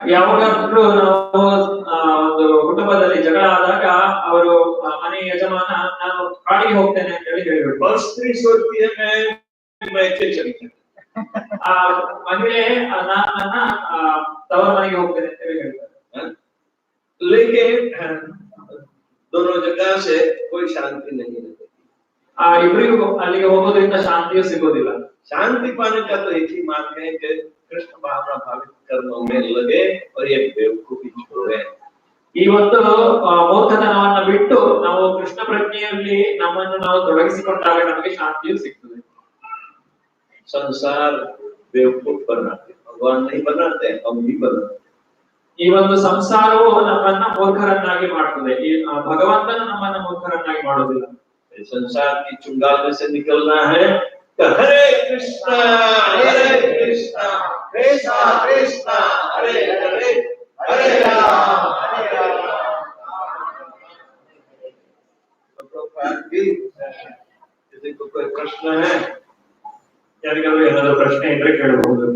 ಯಾವಾಗಾದ್ರೂ ನಾವು ಒಂದು ಕುಟುಂಬದಲ್ಲಿ ಜಗಳ ಆದಾಗ ಅವರು ಮನೆ ಯಜಮಾನ ನಾನು ಕಾಡಿಗೆ ಹೋಗ್ತೇನೆ ಅಂತ ಹೇಳಿ ಹೇಳ್ಬಿಟ್ಟು, और स्त्री सोचती है मैं चली जाऊं, ಆ ಮಹಿಳೆ ನನ್ನ ತವರ ಮನೆಗೆ ಹೋಗ್ತೇನೆ ಅಂತ ಹೇಳಿ ಹೇಳ್ತಾರೆ। लेकिन दोनों जगह से कोई शांति नहीं रहती। ಆ ಇಬ್ಬರಿಗೂ ಅಲ್ಲಿಗೆ ಹೋಗೋದ್ರಿಂದ ಶಾಂತಿಯೂ ಸಿಗೋದಿಲ್ಲ। शांति पाने का तो एक ही मार्ग है कि कृष्ण भावना भावित कर्मों में लगे और ये बेवकूफी छोड़े। ಈ ಒಂದು ಮೂರ್ಖತನವನ್ನ ಬಿಟ್ಟು ನಾವು ಕೃಷ್ಣ ಪ್ರಜ್ಞೆಯಲ್ಲಿ ನಮ್ಮನ್ನು ನಾವು ತೊಡಗಿಸಿಕೊಂಡಾಗ ನಮಗೆ ಶಾಂತಿಯು ಸಿಗ್ತದೆ। संसार बेवकूफ बनाते, भगवान नहीं बनाते, हम भी बनाते। ಈ ಒಂದು ಸಂಸಾರವು ನಮ್ಮನ್ನ ಮೂರ್ಖರನ್ನಾಗಿ ಮಾಡ್ತದೆ, ಈ ಭಗವಂತನು ನಮ್ಮನ್ನ ಮೂರ್ಖರನ್ನಾಗಿ ಮಾಡೋದಿಲ್ಲ। संसार की चुंगाल में से निकलना है तो हरे कृष्णा कृष्ण कृष्ण हरे हरे हरे राम किसी को कोई प्रश्न है? ಯಾರಿಗಾದ್ರೂ ಏನಾದರೂ ಪ್ರಶ್ನೆ ಇದ್ರೆ ಕೇಳಬಹುದು।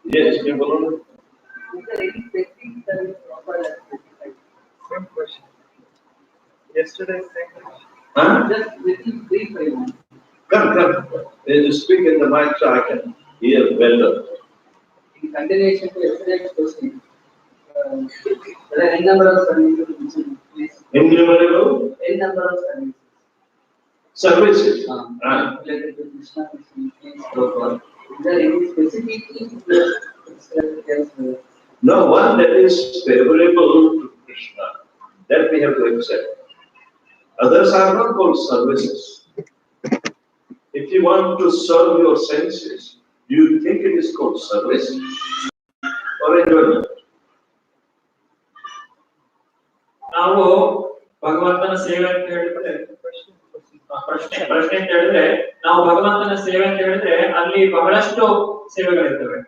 Yes, you बोलो। Is there any specific service offered as specified? Same question. Yesterday, same question. Huh? Just little brief I want. Come. You speak in the mic so I can hear better. In continuation to yesterday's question, there are n number of services mentioned, please. Innumerable N number of services. services. Right. Related to Krishna, please, Prabhupada. Is there any specific No, one that is favorable to Krishna, that we have to accept. Others are not called services. If you want to serve your senses, do you think it is called service or enjoyment? ನಾವು ಭಗವಂತನ ಸೇವೆ ಅಂತ ಹೇಳಿದ್ರೆ ಪ್ರಶ್ನೆ ಅಂತ ಹೇಳಿದ್ರೆ ನಾವು ಭಗವಂತನ ಸೇವೆ ಅಂತ ಹೇಳಿದ್ರೆ ಅಲ್ಲಿ ಬಹಳಷ್ಟು ಸೇವೆಗಳಿರ್ತವೆ,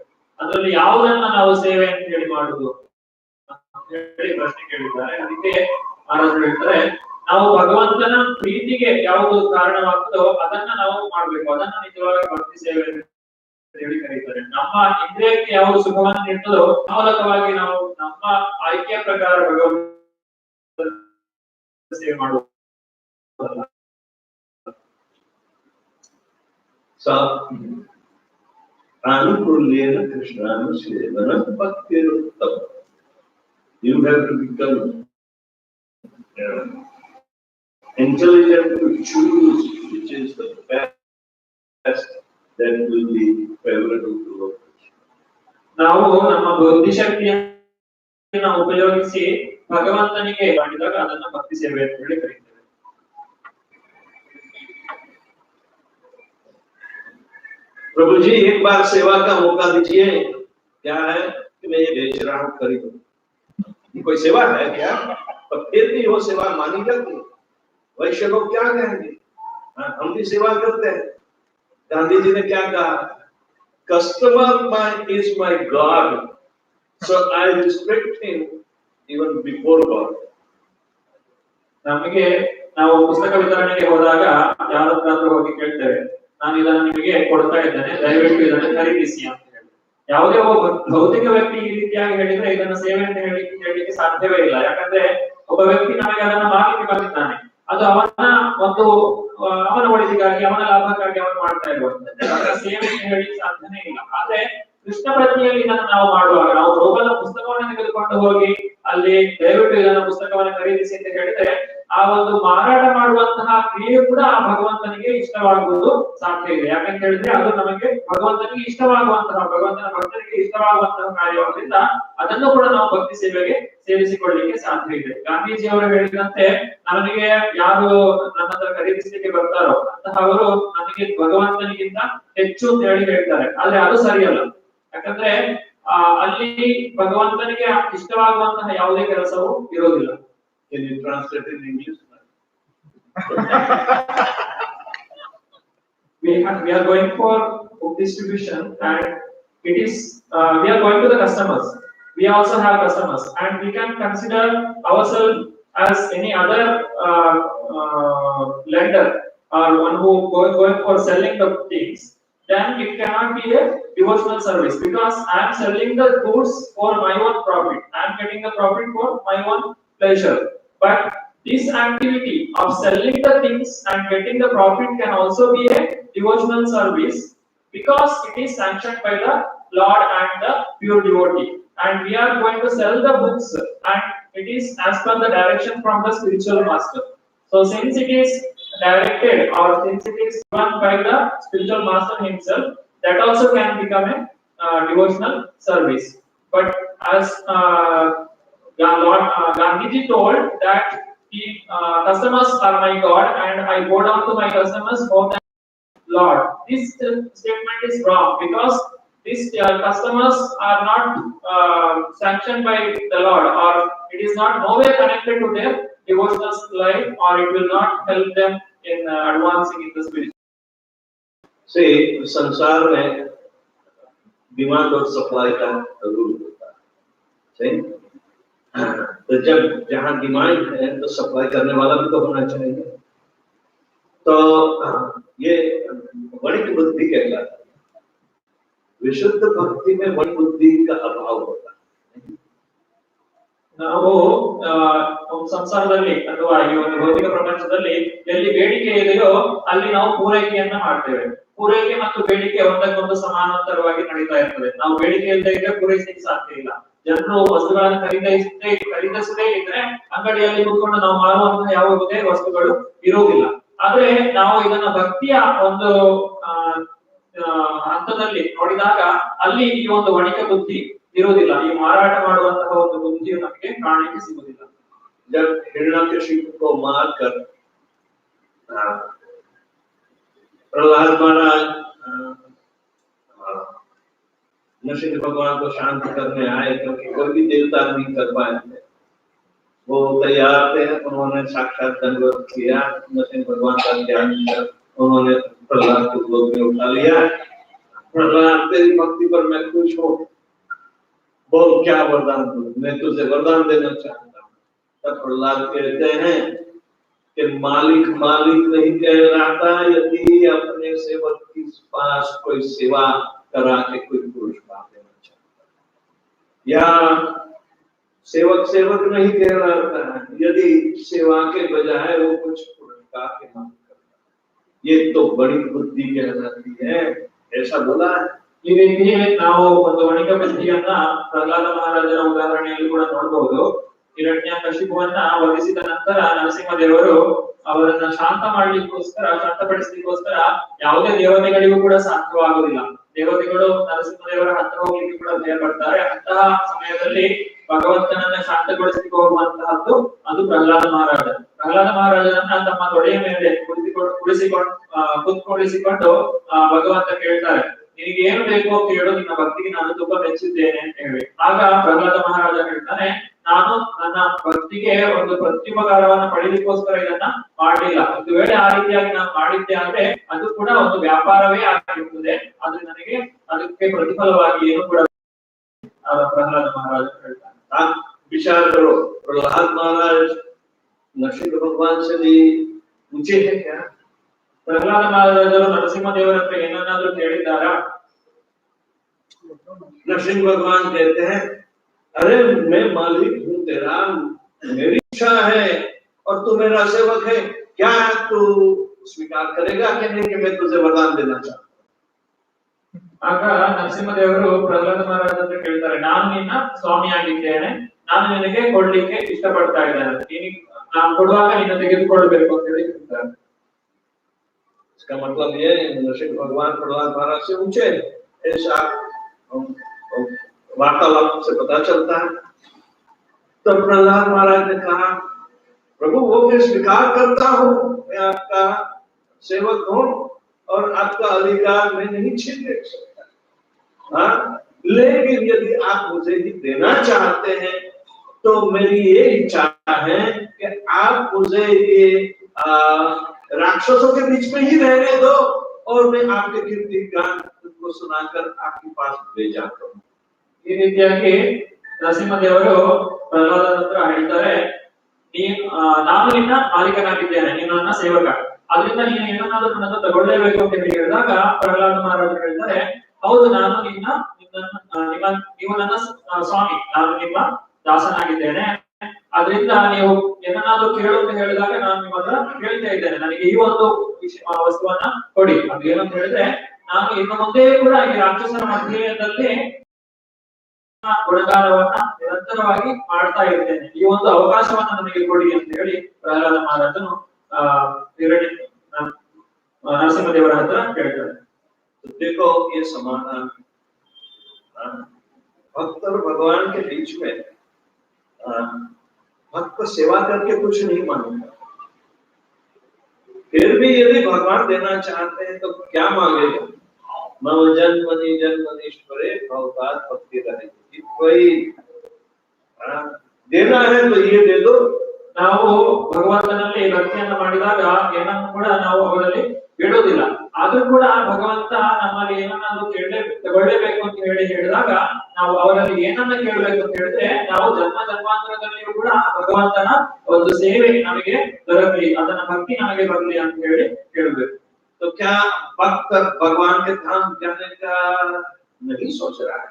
ಅದರಲ್ಲಿ ಯಾವುದನ್ನ ನಾವು ಸೇವೆ ಅಂತ ಹೇಳಿ ಮಾಡುದು ಹೇಳಿ ಪ್ರಶ್ನೆ ಕೇಳಿದ್ದಾರೆ। ಅದಕ್ಕೆ ಮಹಾರಾಜರು ಹೇಳ್ತಾರೆ, ನಾವು ಭಗವಂತನ ಪ್ರೀತಿಗೆ ಯಾವುದು ಕಾರಣವಾಗ್ತದೋ ಅದನ್ನ ನಾವು ಮಾಡ್ಬೇಕು, ಅದನ್ನ ನಿಜವಾಗಿ ಭಕ್ತಿ ಸೇವೆ ಅಂತ ಹೇಳಿ ಕರೀತಾರೆ। ನಮ್ಮ ಇಂದ್ರಿಯಕ್ಕೆ ಯಾವುದು ಸುಖವನ್ನು ನೀಡ್ತದೋ ಆ ಮೂಲಕವಾಗಿ ನಾವು ನಮ್ಮ ಆಯ್ಕೆಯ ಪ್ರಕಾರ ಭಗವಂತ ಸೇವೆ ಮಾಡುವ Anukulyena Krishnanusevana Bhaktiruttama. You have to become intelligent to choose which is the best that will be favorable to Lord Krishna. ನಾವು ನಮ್ಮ ಬುದ್ಧಿಶಕ್ತಿಯನ್ನು ಉಪಯೋಗಿಸಿ ಭಗವಂತನಿಗೆ ಮಾಡಿದಾಗ ಅದನ್ನ ಭಕ್ತಿ ಸೇವೆ ಅಂತ ಹೇಳಿ ಕರೀತೇವೆ. प्रभु जी एक बार सेवा का मौका दीजिए। क्या है कि मैं ये बेच रहा हूँ, खरीदो। ये कोई सेवा है क्या? पर फिर भी वो सेवा मानी जाती है। वैश्य लोग क्या कहेंगे? हम भी सेवा करते हैं। गांधी जी ने क्या कहा? Customer is my God, so I respect him even before God. ನಮಗೆ ನಾವು ಪುಸ್ತಕ ವಿತರಣೆಗೆ ಹೋದಾಗ ಯಾರ ಹತ್ರ ಹೋಗಿ ಕೇಳ್ತೇವೆ, ನಾನು ಇದನ್ನು ನಿಮಗೆ ಕೊಡ್ತಾ ಇದ್ದೇನೆ, ದಯವಿಟ್ಟು ಇದನ್ನು ಖರೀದಿಸಿ ಅಂತ ಹೇಳಿ. ಯಾವುದೇ ಒಬ್ಬ ಭೌತಿಕ ವ್ಯಕ್ತಿ ಈ ರೀತಿಯಾಗಿ ಹೇಳಿದ್ರೆ ಇದನ್ನ ಸೇವೆ ಅಂತ ಹೇಳಲಿಕ್ಕೆ ಸಾಧ್ಯವೇ ಇಲ್ಲ. ಯಾಕಂದ್ರೆ ಒಬ್ಬ ವ್ಯಕ್ತಿ ನಮಗೆ ಅದನ್ನ ಮಾರ್ಲಿಕ್ಕೆ ಬಂದಿದ್ದಾನೆ, ಅದು ಅವನ ಒಂದು ಅವನ ಒಳಿತಿಗಾಗಿ ಅವನ ಲಾಭಕ್ಕಾಗಿ ಅವನು ಮಾಡ್ತಾ ಇರುವಂತದ್ದು. ಅದರ ಸೇವೆ ಅಂತ ಹೇಳಿ ಸಾಧ್ಯನೇ ಇಲ್ಲ. ಆದ್ರೆ ಕೃಷ್ಣ ಪ್ರಜ್ಞೆಯಲ್ಲಿ ಇದನ್ನು ನಾವು ಮಾಡುವಾಗ ನಾವು ರೋಗದ ಪುಸ್ತಕವನ್ನು ತೆಗೆದುಕೊಂಡು ಹೋಗಿ ಅಲ್ಲಿ ದಯವಿಟ್ಟು ಇದನ್ನ ಪುಸ್ತಕವನ್ನು ಖರೀದಿಸಿ ಅಂತ ಹೇಳಿದ್ರೆ ಆ ಒಂದು ಮಾರಾಟ ಮಾಡುವಂತಹ ಕ್ರಿಯೆ ಕೂಡ ಆ ಭಗವಂತನಿಗೆ ಇಷ್ಟವಾಗುವುದು ಸಾಧ್ಯ ಇದೆ. ಯಾಕಂತ ಹೇಳಿದ್ರೆ ಅದು ನಮಗೆ ಭಗವಂತನಿಗೆ ಇಷ್ಟವಾಗುವಂತಹ, ಭಗವಂತನ ಭಕ್ತರಿಗೆ ಇಷ್ಟವಾಗುವಂತಹ ಕಾರ್ಯವಾದ್ರಿಂದ ಅದನ್ನು ಕೂಡ ನಾವು ಭಕ್ತಿ ಸೇವೆಗೆ ಸೇರಿಸಿಕೊಳ್ಳಲಿಕ್ಕೆ ಸಾಧ್ಯ ಇದೆ. ಗಾಂಧೀಜಿ ಅವರು ಹೇಳಿದಂತೆ ನನಗೆ ಯಾರು ನನ್ನ ಹತ್ರ ಖರೀದಿಸಲಿಕ್ಕೆ ಬರ್ತಾರೋ ಅಂತಹವರು ನನಗೆ ಭಗವಂತನಿಗಿಂತ ಹೆಚ್ಚು ಅಂತ ಹೇಳಿ ಹೇಳ್ತಾರೆ. ಆದ್ರೆ ಅದು ಸರಿಯಲ್ಲ. ಯಾಕಂದ್ರೆ ಅಲ್ಲಿ ಭಗವಂತನಿಗೆ ಇಷ್ಟವಾಗುವಂತಹ ಯಾವುದೇ ಕೆಲಸವೂ ಇರೋದಿಲ್ಲ. Can you translate in English? We are going for book distribution, and it is we are going to the customers. We also have customers, and we can consider ourselves as any other lender or one who going for selling the things. Then it cannot be a devotional service, because I am selling the goods for my own profit. I am getting the profit for my own pleasure. But this activity of selling the things and getting the profit can also be a devotional service, because it is sanctioned by the Lord and the pure devotee. And we are going to sell the books, and it is as per the direction from the spiritual master. So since it is directed, or since it is given by the spiritual master himself, that also can become a devotional service. But as Gandhiji told that the customers are my God, and I go down to my customers more than Lord. This statement is wrong, because these customers are not sanctioned by the Lord, or it is not nowhere connected to their devotional life, or it will not help them in advancing in the spiritual. See, संसार में demand और supply का rule होता है, सही? तो जब जहाँ डिमांड है तो सप्लाई करने वाला भी तो होना चाहिए। तो ये वणिक बुद्धि कहलाता है। विशुद्ध भक्ति में वणिक बुद्धि का अभाव होता है। ನಾವು ಸಂಸಾರದಲ್ಲಿ ಅಥವಾ ಈ ಒಂದು ಭೌತಿಕ ಪ್ರಪಂಚದಲ್ಲಿ ಎಲ್ಲಿ ಬೇಡಿಕೆ ಇದೆಯೋ ಅಲ್ಲಿ ನಾವು ಪೂರೈಕೆಯನ್ನ ಮಾಡ್ತೇವೆ. ಪೂರೈಕೆ ಮತ್ತು ಬೇಡಿಕೆ ಒಂದಕ್ಕೊಂದು ಸಮಾನಾಂತರವಾಗಿ ನಡೀತಾ ಇರ್ತದೆ. ನಾವು ಬೇಡಿಕೆ ಇಲ್ಲದೆ ಇದ್ರೆ ಪೂರೈಸಲಿಕ್ಕೆ ಸಾಧ್ಯ ಇಲ್ಲ. ಜನರು ವಸ್ತುಗಳನ್ನು ಖರೀದಿಸದೇ ಇದ್ರೆ ಅಂಗಡಿಯಲ್ಲಿ ಕೂತ್ಕೊಂಡು ನಾವು ಮಾರುವಂತಹ ಯಾವುದೇ ವಸ್ತುಗಳು ಇರುವುದಿಲ್ಲ. ಆದ್ರೆ ನಾವು ಇದನ್ನ ಭಕ್ತಿಯ ಒಂದು ಹಂತದಲ್ಲಿ ನೋಡಿದಾಗ ಅಲ್ಲಿ ಈ ಒಂದು ವಣಿಕ ಬುದ್ಧಿ ಇರುವುದಿಲ್ಲ. ಈ ಮಾರಾಟ ಮಾಡುವಂತಹ ಒಂದು ಬುದ್ಧಿಯು ನಮಗೆ ಕಾಣಲಿಕ್ಕೆ ಸಿಗುವುದಿಲ್ಲ. जब हिरण्यकशिपु को मारकर प्रहलाद महाराज नरसिंह भगवान को शांत करने आए, क्योंकि कोई भी देवता नहीं कर पाए थे, वो तैयार थे। उन्होंने साक्षात दंडवत किया, नरसिंह भगवान का ध्यान कर उन्होंने प्रहलाद को गोद में उठा लिया। प्रहलाद, तेरी भक्ति पर मैं खुश हूँ, बोल क्या वरदान दूं, मैं तुझे वरदान देना चाहता हूँ। तब प्रहलाद कहते हैं कि मालिक मालिक नहीं कहलाता यदि अपने सेवक के पास कोई सेवा करा के कोई पुरस्कार देना चाहता, या सेवक सेवक नहीं कहलाता है यदि सेवा के बजाय वो कुछ पुरस्कार के मांग करता। ये तो बड़ी बुद्धि कहलाती है, ऐसा बोला है। ಈ ರೀತಿ ನಾವು ಒಂದು ವಣಿಕ ಬುದ್ಧಿಯನ್ನ ಪ್ರಹ್ಲಾದ ಮಹಾರಾಜರ ಉದಾಹರಣೆಯಲ್ಲಿ ಕೂಡ ನೋಡಬಹುದು. ಹಿರಣ್ಯಕಶಿಪುವನ್ನ ವಧಿಸಿದ ನಂತರ ನರಸಿಂಹದೇವರು ಅವರನ್ನ ಶಾಂತಪಡಿಸಲಿಕ್ಕೋಸ್ಕರ ಯಾವುದೇ ದೇವತೆಗಳಿಗೂ ಕೂಡ ಸಾಧ್ಯವಾಗುವುದಿಲ್ಲ. ದೇವತೆಗಳು ನರಸಿಂಹದೇವರ ಹತ್ರ ಹೋಗ್ಲಿಕ್ಕೆ ಕೂಡ ಭಯ ಪಡ್ತಾರೆ. ಅಂತಹ ಸಮಯದಲ್ಲಿ ಭಗವಂತನನ್ನ ಶಾಂತಗೊಳಿಸಲಿಕ್ಕೆ ಹೋಗುವಂತಹದ್ದು ಅದು ಪ್ರಹ್ಲಾದ ಮಹಾರಾಜರನ್ನ ತಮ್ಮ ತೊಡೆಯ ಮೇಲೆ ಕುತ್ಕೊಳ್ಳಿಸಿಕೊಂಡು ಭಗವಂತ ಕೇಳ್ತಾರೆ, ನಿನಗೆ ಏನು ಬೇಕು ಅಂತ ಹೇಳು, ನಿನ್ನ ಭಕ್ತಿಗೆ ನಾನು ತುಂಬಾ ಮೆಚ್ಚಿದ್ದೇನೆ ಅಂತ ಹೇಳಿ. ಆಗ ಪ್ರಹ್ಲಾದ ಮಹಾರಾಜ ಹೇಳ್ತಾನೆ, ನಾನು ನನ್ನ ಭಕ್ತಿಗೆ ಒಂದು ಪ್ರತ್ಯುಪಕಾರವನ್ನ ಪಡೆಯಲಿಕ್ಕೋಸ್ಕರ ಇದನ್ನ ಮಾಡಲಿಲ್ಲ. ಒಂದು ವೇಳೆ ಆ ರೀತಿಯಾಗಿ ನಾನು ಮಾಡಿದ್ದೆ ಆದ್ರೆ ಅದು ಕೂಡ ಒಂದು ವ್ಯಾಪಾರವೇ ಆಗಿರುತ್ತದೆ, ಆದ್ರೆ ನನಗೆ ಅದಕ್ಕೆ ಪ್ರತಿಫಲವಾಗಿ ಏನು ಕೂಡ प्रहलाद महाराज आप विचार करो, प्रहलाद महाराज नरसिंह भगवान से भी ऊंचे है क्या? प्रहलाद महाराज नरसिंह देवर हत्र ಏನನ್ನಾದರೂ ಕೇಳಿದ್ದಾರಾ? नरसिंह भगवान कहते हैं, अरे मैं मालिक हूँ तेरा, मेरी इच्छा है और तू मेरा सेवक है, क्या तू स्वीकार करेगा कि नहीं कि मैं तुझे वरदान देना चाहता हूँ? ಆಗ ನರಸಿಂಹದೇವರು ಪ್ರಹ್ಲಾದ ಮಹಾರಾಜ ಹತ್ರ ಕೇಳ್ತಾರೆ, ನಾನು ನಿನ್ನ ಸ್ವಾಮಿಯಾಗಿದ್ದೇನೆ, ನಾನು ನಿನಗೆ ಕೊಡ್ಲಿಕ್ಕೆ ಇಷ್ಟಪಡ್ತಾ ಇದ್ದೇನೆ, ನಾನು ಕೊಡುವಾಗ ನಿನ್ನ ತೆಗೆದುಕೊಳ್ಳಬೇಕು ಅಂತ ಹೇಳಿ ಹೇಳ್ತಾರೆ. इसका मतलब ये नरसिंह भगवान प्रहलाद महाराज से ऊंचे, ऐसा वार्तालाप से पता चलता है। तब प्रहलाद महाराज ने कहा, प्रभु वो मैं स्वीकार करता हूँ, मैं आपका सेवक हूँ और आपका अधिकार मैं नहीं छीन सकता, हाँ, लेकिन यदि आप मुझे ही देना चाहते हैं तो मेरी ये इच्छा है कि आप मुझे ये राक्षसों के बीच में ही रहने दो और मैं आपके कीर्ति गान को सुनाकर आपके पास भेजा करूं। ಈ ರೀತಿಯಾಗಿ ನರಸಿಂಹದೇವರು ಪ್ರಹ್ಲಾದನ ಹತ್ರ ಹೇಳ್ತಾರೆ, ನಾನು ನಿನ್ನ ಮಾಲೀಕನಾಗಿದ್ದೇನೆ, ನೀನು ನನ್ನ ಸೇವಕ, ಅದರಿಂದ ನೀನು ಏನನ್ನಾದ್ರೂ ನನ್ನ ತಗೊಳ್ಳೇಬೇಕು ಅಂತ ಹೇಳಿ ಹೇಳಿದಾಗ ಪ್ರಹ್ಲಾದ ಮಹಾರಾಜರು ಹೇಳ್ತಾರೆ, ಹೌದು, ನಾನು ನೀವು ನನ್ನ ಸ್ವಾಮಿ, ನಾನು ನಿಮ್ಮ ದಾಸನಾಗಿದ್ದೇನೆ, ಅದರಿಂದ ನೀವು ಏನನ್ನಾದ್ರೂ ಕೇಳು ಅಂತ ಹೇಳಿದಾಗ ನಾನು ನಿಮ್ಮ ಹತ್ರ ಕೇಳ್ತಾ ಇದ್ದೇನೆ, ನನಗೆ ಈ ಒಂದು ವಸ್ತುವನ್ನ ಕೊಡಿ. ಅದು ಏನಂತ ಹೇಳಿದ್ರೆ, ನಾನು ಇನ್ನು ಮುಂದೆ ಕೂಡ ಈ ರಾಕ್ಷಸರ ಮಧ್ಯದಲ್ಲಿ ಗುಣಗಾನವನ್ನ ನಿರಂತರವಾಗಿ ಮಾಡ್ತಾ ಇರ್ತೇನೆ, ಈ ಒಂದು ಅವಕಾಶವನ್ನ ನನಗೆ ಕೊಡಿ ಅಂತ ಹೇಳಿ ಪ್ರಹ್ಲಾದ ಮಹಾರಾಜನು ನರಸಿಂಹದೇವರ ಹತ್ರ ಕೇಳ್ತಾರೆ. देखो ये समाधान भक्त और भगवान के बीच में भक्त सेवा करके कुछ नहीं मांगता, फिर भी यदि भगवान देना चाहते हैं तो क्या मांगेगा? नव जन्मनि जन्मनीश्वरे भवतात् भक्ति रहेगी, कोई देना है तो ये दे दो. ನಾವು ಭಗವಂತನಲ್ಲಿ ಭಕ್ತಿಯನ್ನ ಮಾಡಿದಾಗ ಏನನ್ನು ಕೂಡ ನಾವು ಅವರಲ್ಲಿ ಬಿಡೋದಿಲ್ಲ, ಆದ್ರೂ ಕೂಡ ಭಗವಂತ ನಮ್ಮಲ್ಲಿ ಏನನ್ನಾದ್ರೂ ತಗೊಳ್ಳೇಬೇಕು ಅಂತ ಹೇಳಿದಾಗ ನಾವು ಅವರಲ್ಲಿ ಏನನ್ನ ಕೇಳಬೇಕು ಅಂತ ಹೇಳಿದ್ರೆ, ನಾವು ಜನ್ಮಾಂತರದಲ್ಲಿಯೂ ಕೂಡ ಭಗವಂತನ ಒಂದು ಸೇವೆ ನಮಗೆ ದೊರಕಲಿ, ಅದನ್ನ ಭಕ್ತಿ ನಮಗೆ ಬರಲಿ ಅಂತ ಹೇಳಿ ಕೇಳಬೇಕು. तो क्या भक्त भगवान के धाम जाने का नहीं सोच रहा है?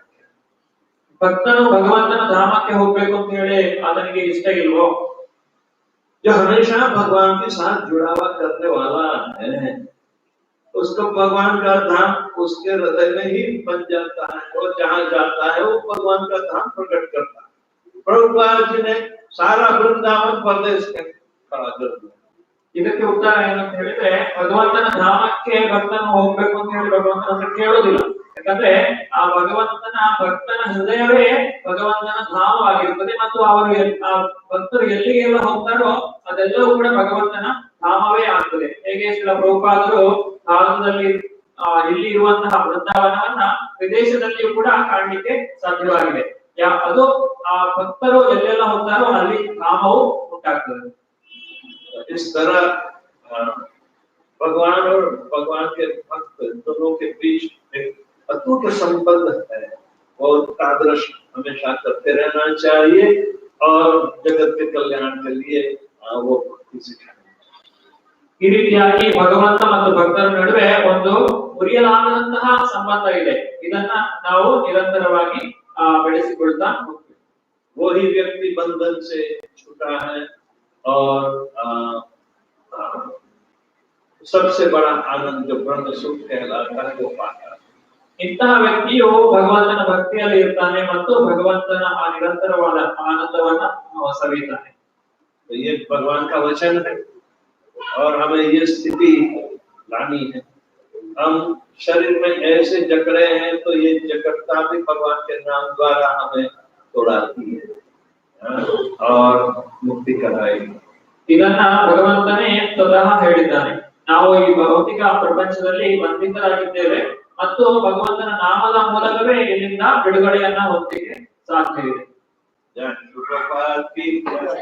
ಭಕ್ತನು ಭಗವಂತನ ಧಾಮಕ್ಕೆ ಹೋಗ್ಬೇಕು ಅಂತ ಹೇಳಿ ಆತನಿಗೆ ಇಷ್ಟ ಇಲ್ವೋ? जो हमेशा भगवान के साथ जुड़ा हुआ करने वाला है, उसको भगवान का धाम उसके हृदय में ही बन जाता है, और जहाँ जाता है वो भगवान का धाम प्रकट करता है। प्रभुपाद जी ने सारा वृंदावन प्रदेश में खड़ा कर दिया। ಇದಕ್ಕೆ ಉತ್ತರ ಏನಂತ ಹೇಳಿದ್ರೆ, ಭಗವಂತನ ಧಾಮಕ್ಕೆ ಭಕ್ತನು ಹೋಗ್ಬೇಕು ಅಂತ ಹೇಳಿ ಭಗವಂತನ ಹತ್ರ ಕೇಳೋದಿಲ್ಲ, ಯಾಕಂದ್ರೆ ಆ ಭಕ್ತನ ಹೃದಯವೇ ಭಗವಂತನ ಧಾಮವಾಗಿರುತ್ತದೆ, ಮತ್ತು ಅವರು ಆ ಭಕ್ತರು ಎಲ್ಲಿಗೆಲ್ಲ ಹೋಗ್ತಾರೋ ಅದೆಲ್ಲವೂ ಕೂಡ ಭಗವಂತನ ಧಾಮವೇ ಆಗ್ತದೆ. ಹೇಗೆ ಶ್ರೀಲ ಪ್ರಭುಪಾದರು ಭಾರತದಲ್ಲಿ ಇಲ್ಲಿ ಇರುವಂತಹ ವೃಂದಾವನವನ್ನ ವಿದೇಶದಲ್ಲಿಯೂ ಕೂಡ ಕಾಣಲಿಕ್ಕೆ ಸಾಧ್ಯವಾಗಿದೆ. ಅದು ಆ ಭಕ್ತರು ಎಲ್ಲೆಲ್ಲ ಹೋಗ್ತಾರೋ ಅಲ್ಲಿ ಧಾಮವು ಉಂಟಾಗ್ತದೆ. इस तरह भगवान और भगवान के भक्त दोनों के बीच एक अटूट संबंध है, और आदर्श हमेशा करते रहना चाहिए, और जगत के कल्याण के लिए वो भक्ति सिखाएं। ಈ ರೀತಿಯಾಗಿ ಭಗವಂತ ಮತ್ತು ಭಕ್ತರ ನಡುವೆ ಒಂದು ಮುರಿಯಲಾಗದಂತಹ ಸಂಬಂಧ ಇದೆ, ಇದನ್ನ ನಾವು ನಿರಂತರವಾಗಿ ಬೆಳೆಸಿಕೊಳ್ತಾ ಹೋಗ್ತೀವಿ. वही व्यक्ति बंधन से छूटा है और सबसे बड़ा आनंद जो ब्रह्म सुख कहलाता है वो पाता है। ಇಂತಹ ವ್ಯಕ್ತಿಯು ಭಗವಂತನ ಭಕ್ತಿಯಲ್ಲಿ ಇರ್ತಾನೆ ಮತ್ತು ಭಗವಂತನ ಆ ನಿರಂತರವಾದ ಆನಂದವನ್ನ ಸವಿತಾನೆ। तो ये भगवान का वचन है और हमें ये स्थिति लानी है। हम शरीर में ऐसे जकड़े हैं तो ये जकड़ता भी भगवान के नाम द्वारा हमें तोड़ाती है और मुक्ति कराएगी। ಇದನ್ನ ಭಗವಂತನೇ ಸ್ವತಃ ಹೇಳಿದ್ದಾನೆ। ನಾವು ಈ ಭೌತಿಕ ಪ್ರಪಂಚದಲ್ಲಿ ಬಂಧಿತರಾಗಿದ್ದೇವೆ ಮತ್ತು ಭಗವಂತನ ನಾಮದ ಮೂಲಕವೇ ಇಲ್ಲಿಂದ ಬಿಡುಗಡೆಯನ್ನ ಹೊಂದಲಿಕ್ಕೆ ಸಾಧ್ಯ ಇದೆ। जय प्रभुपाद की जय।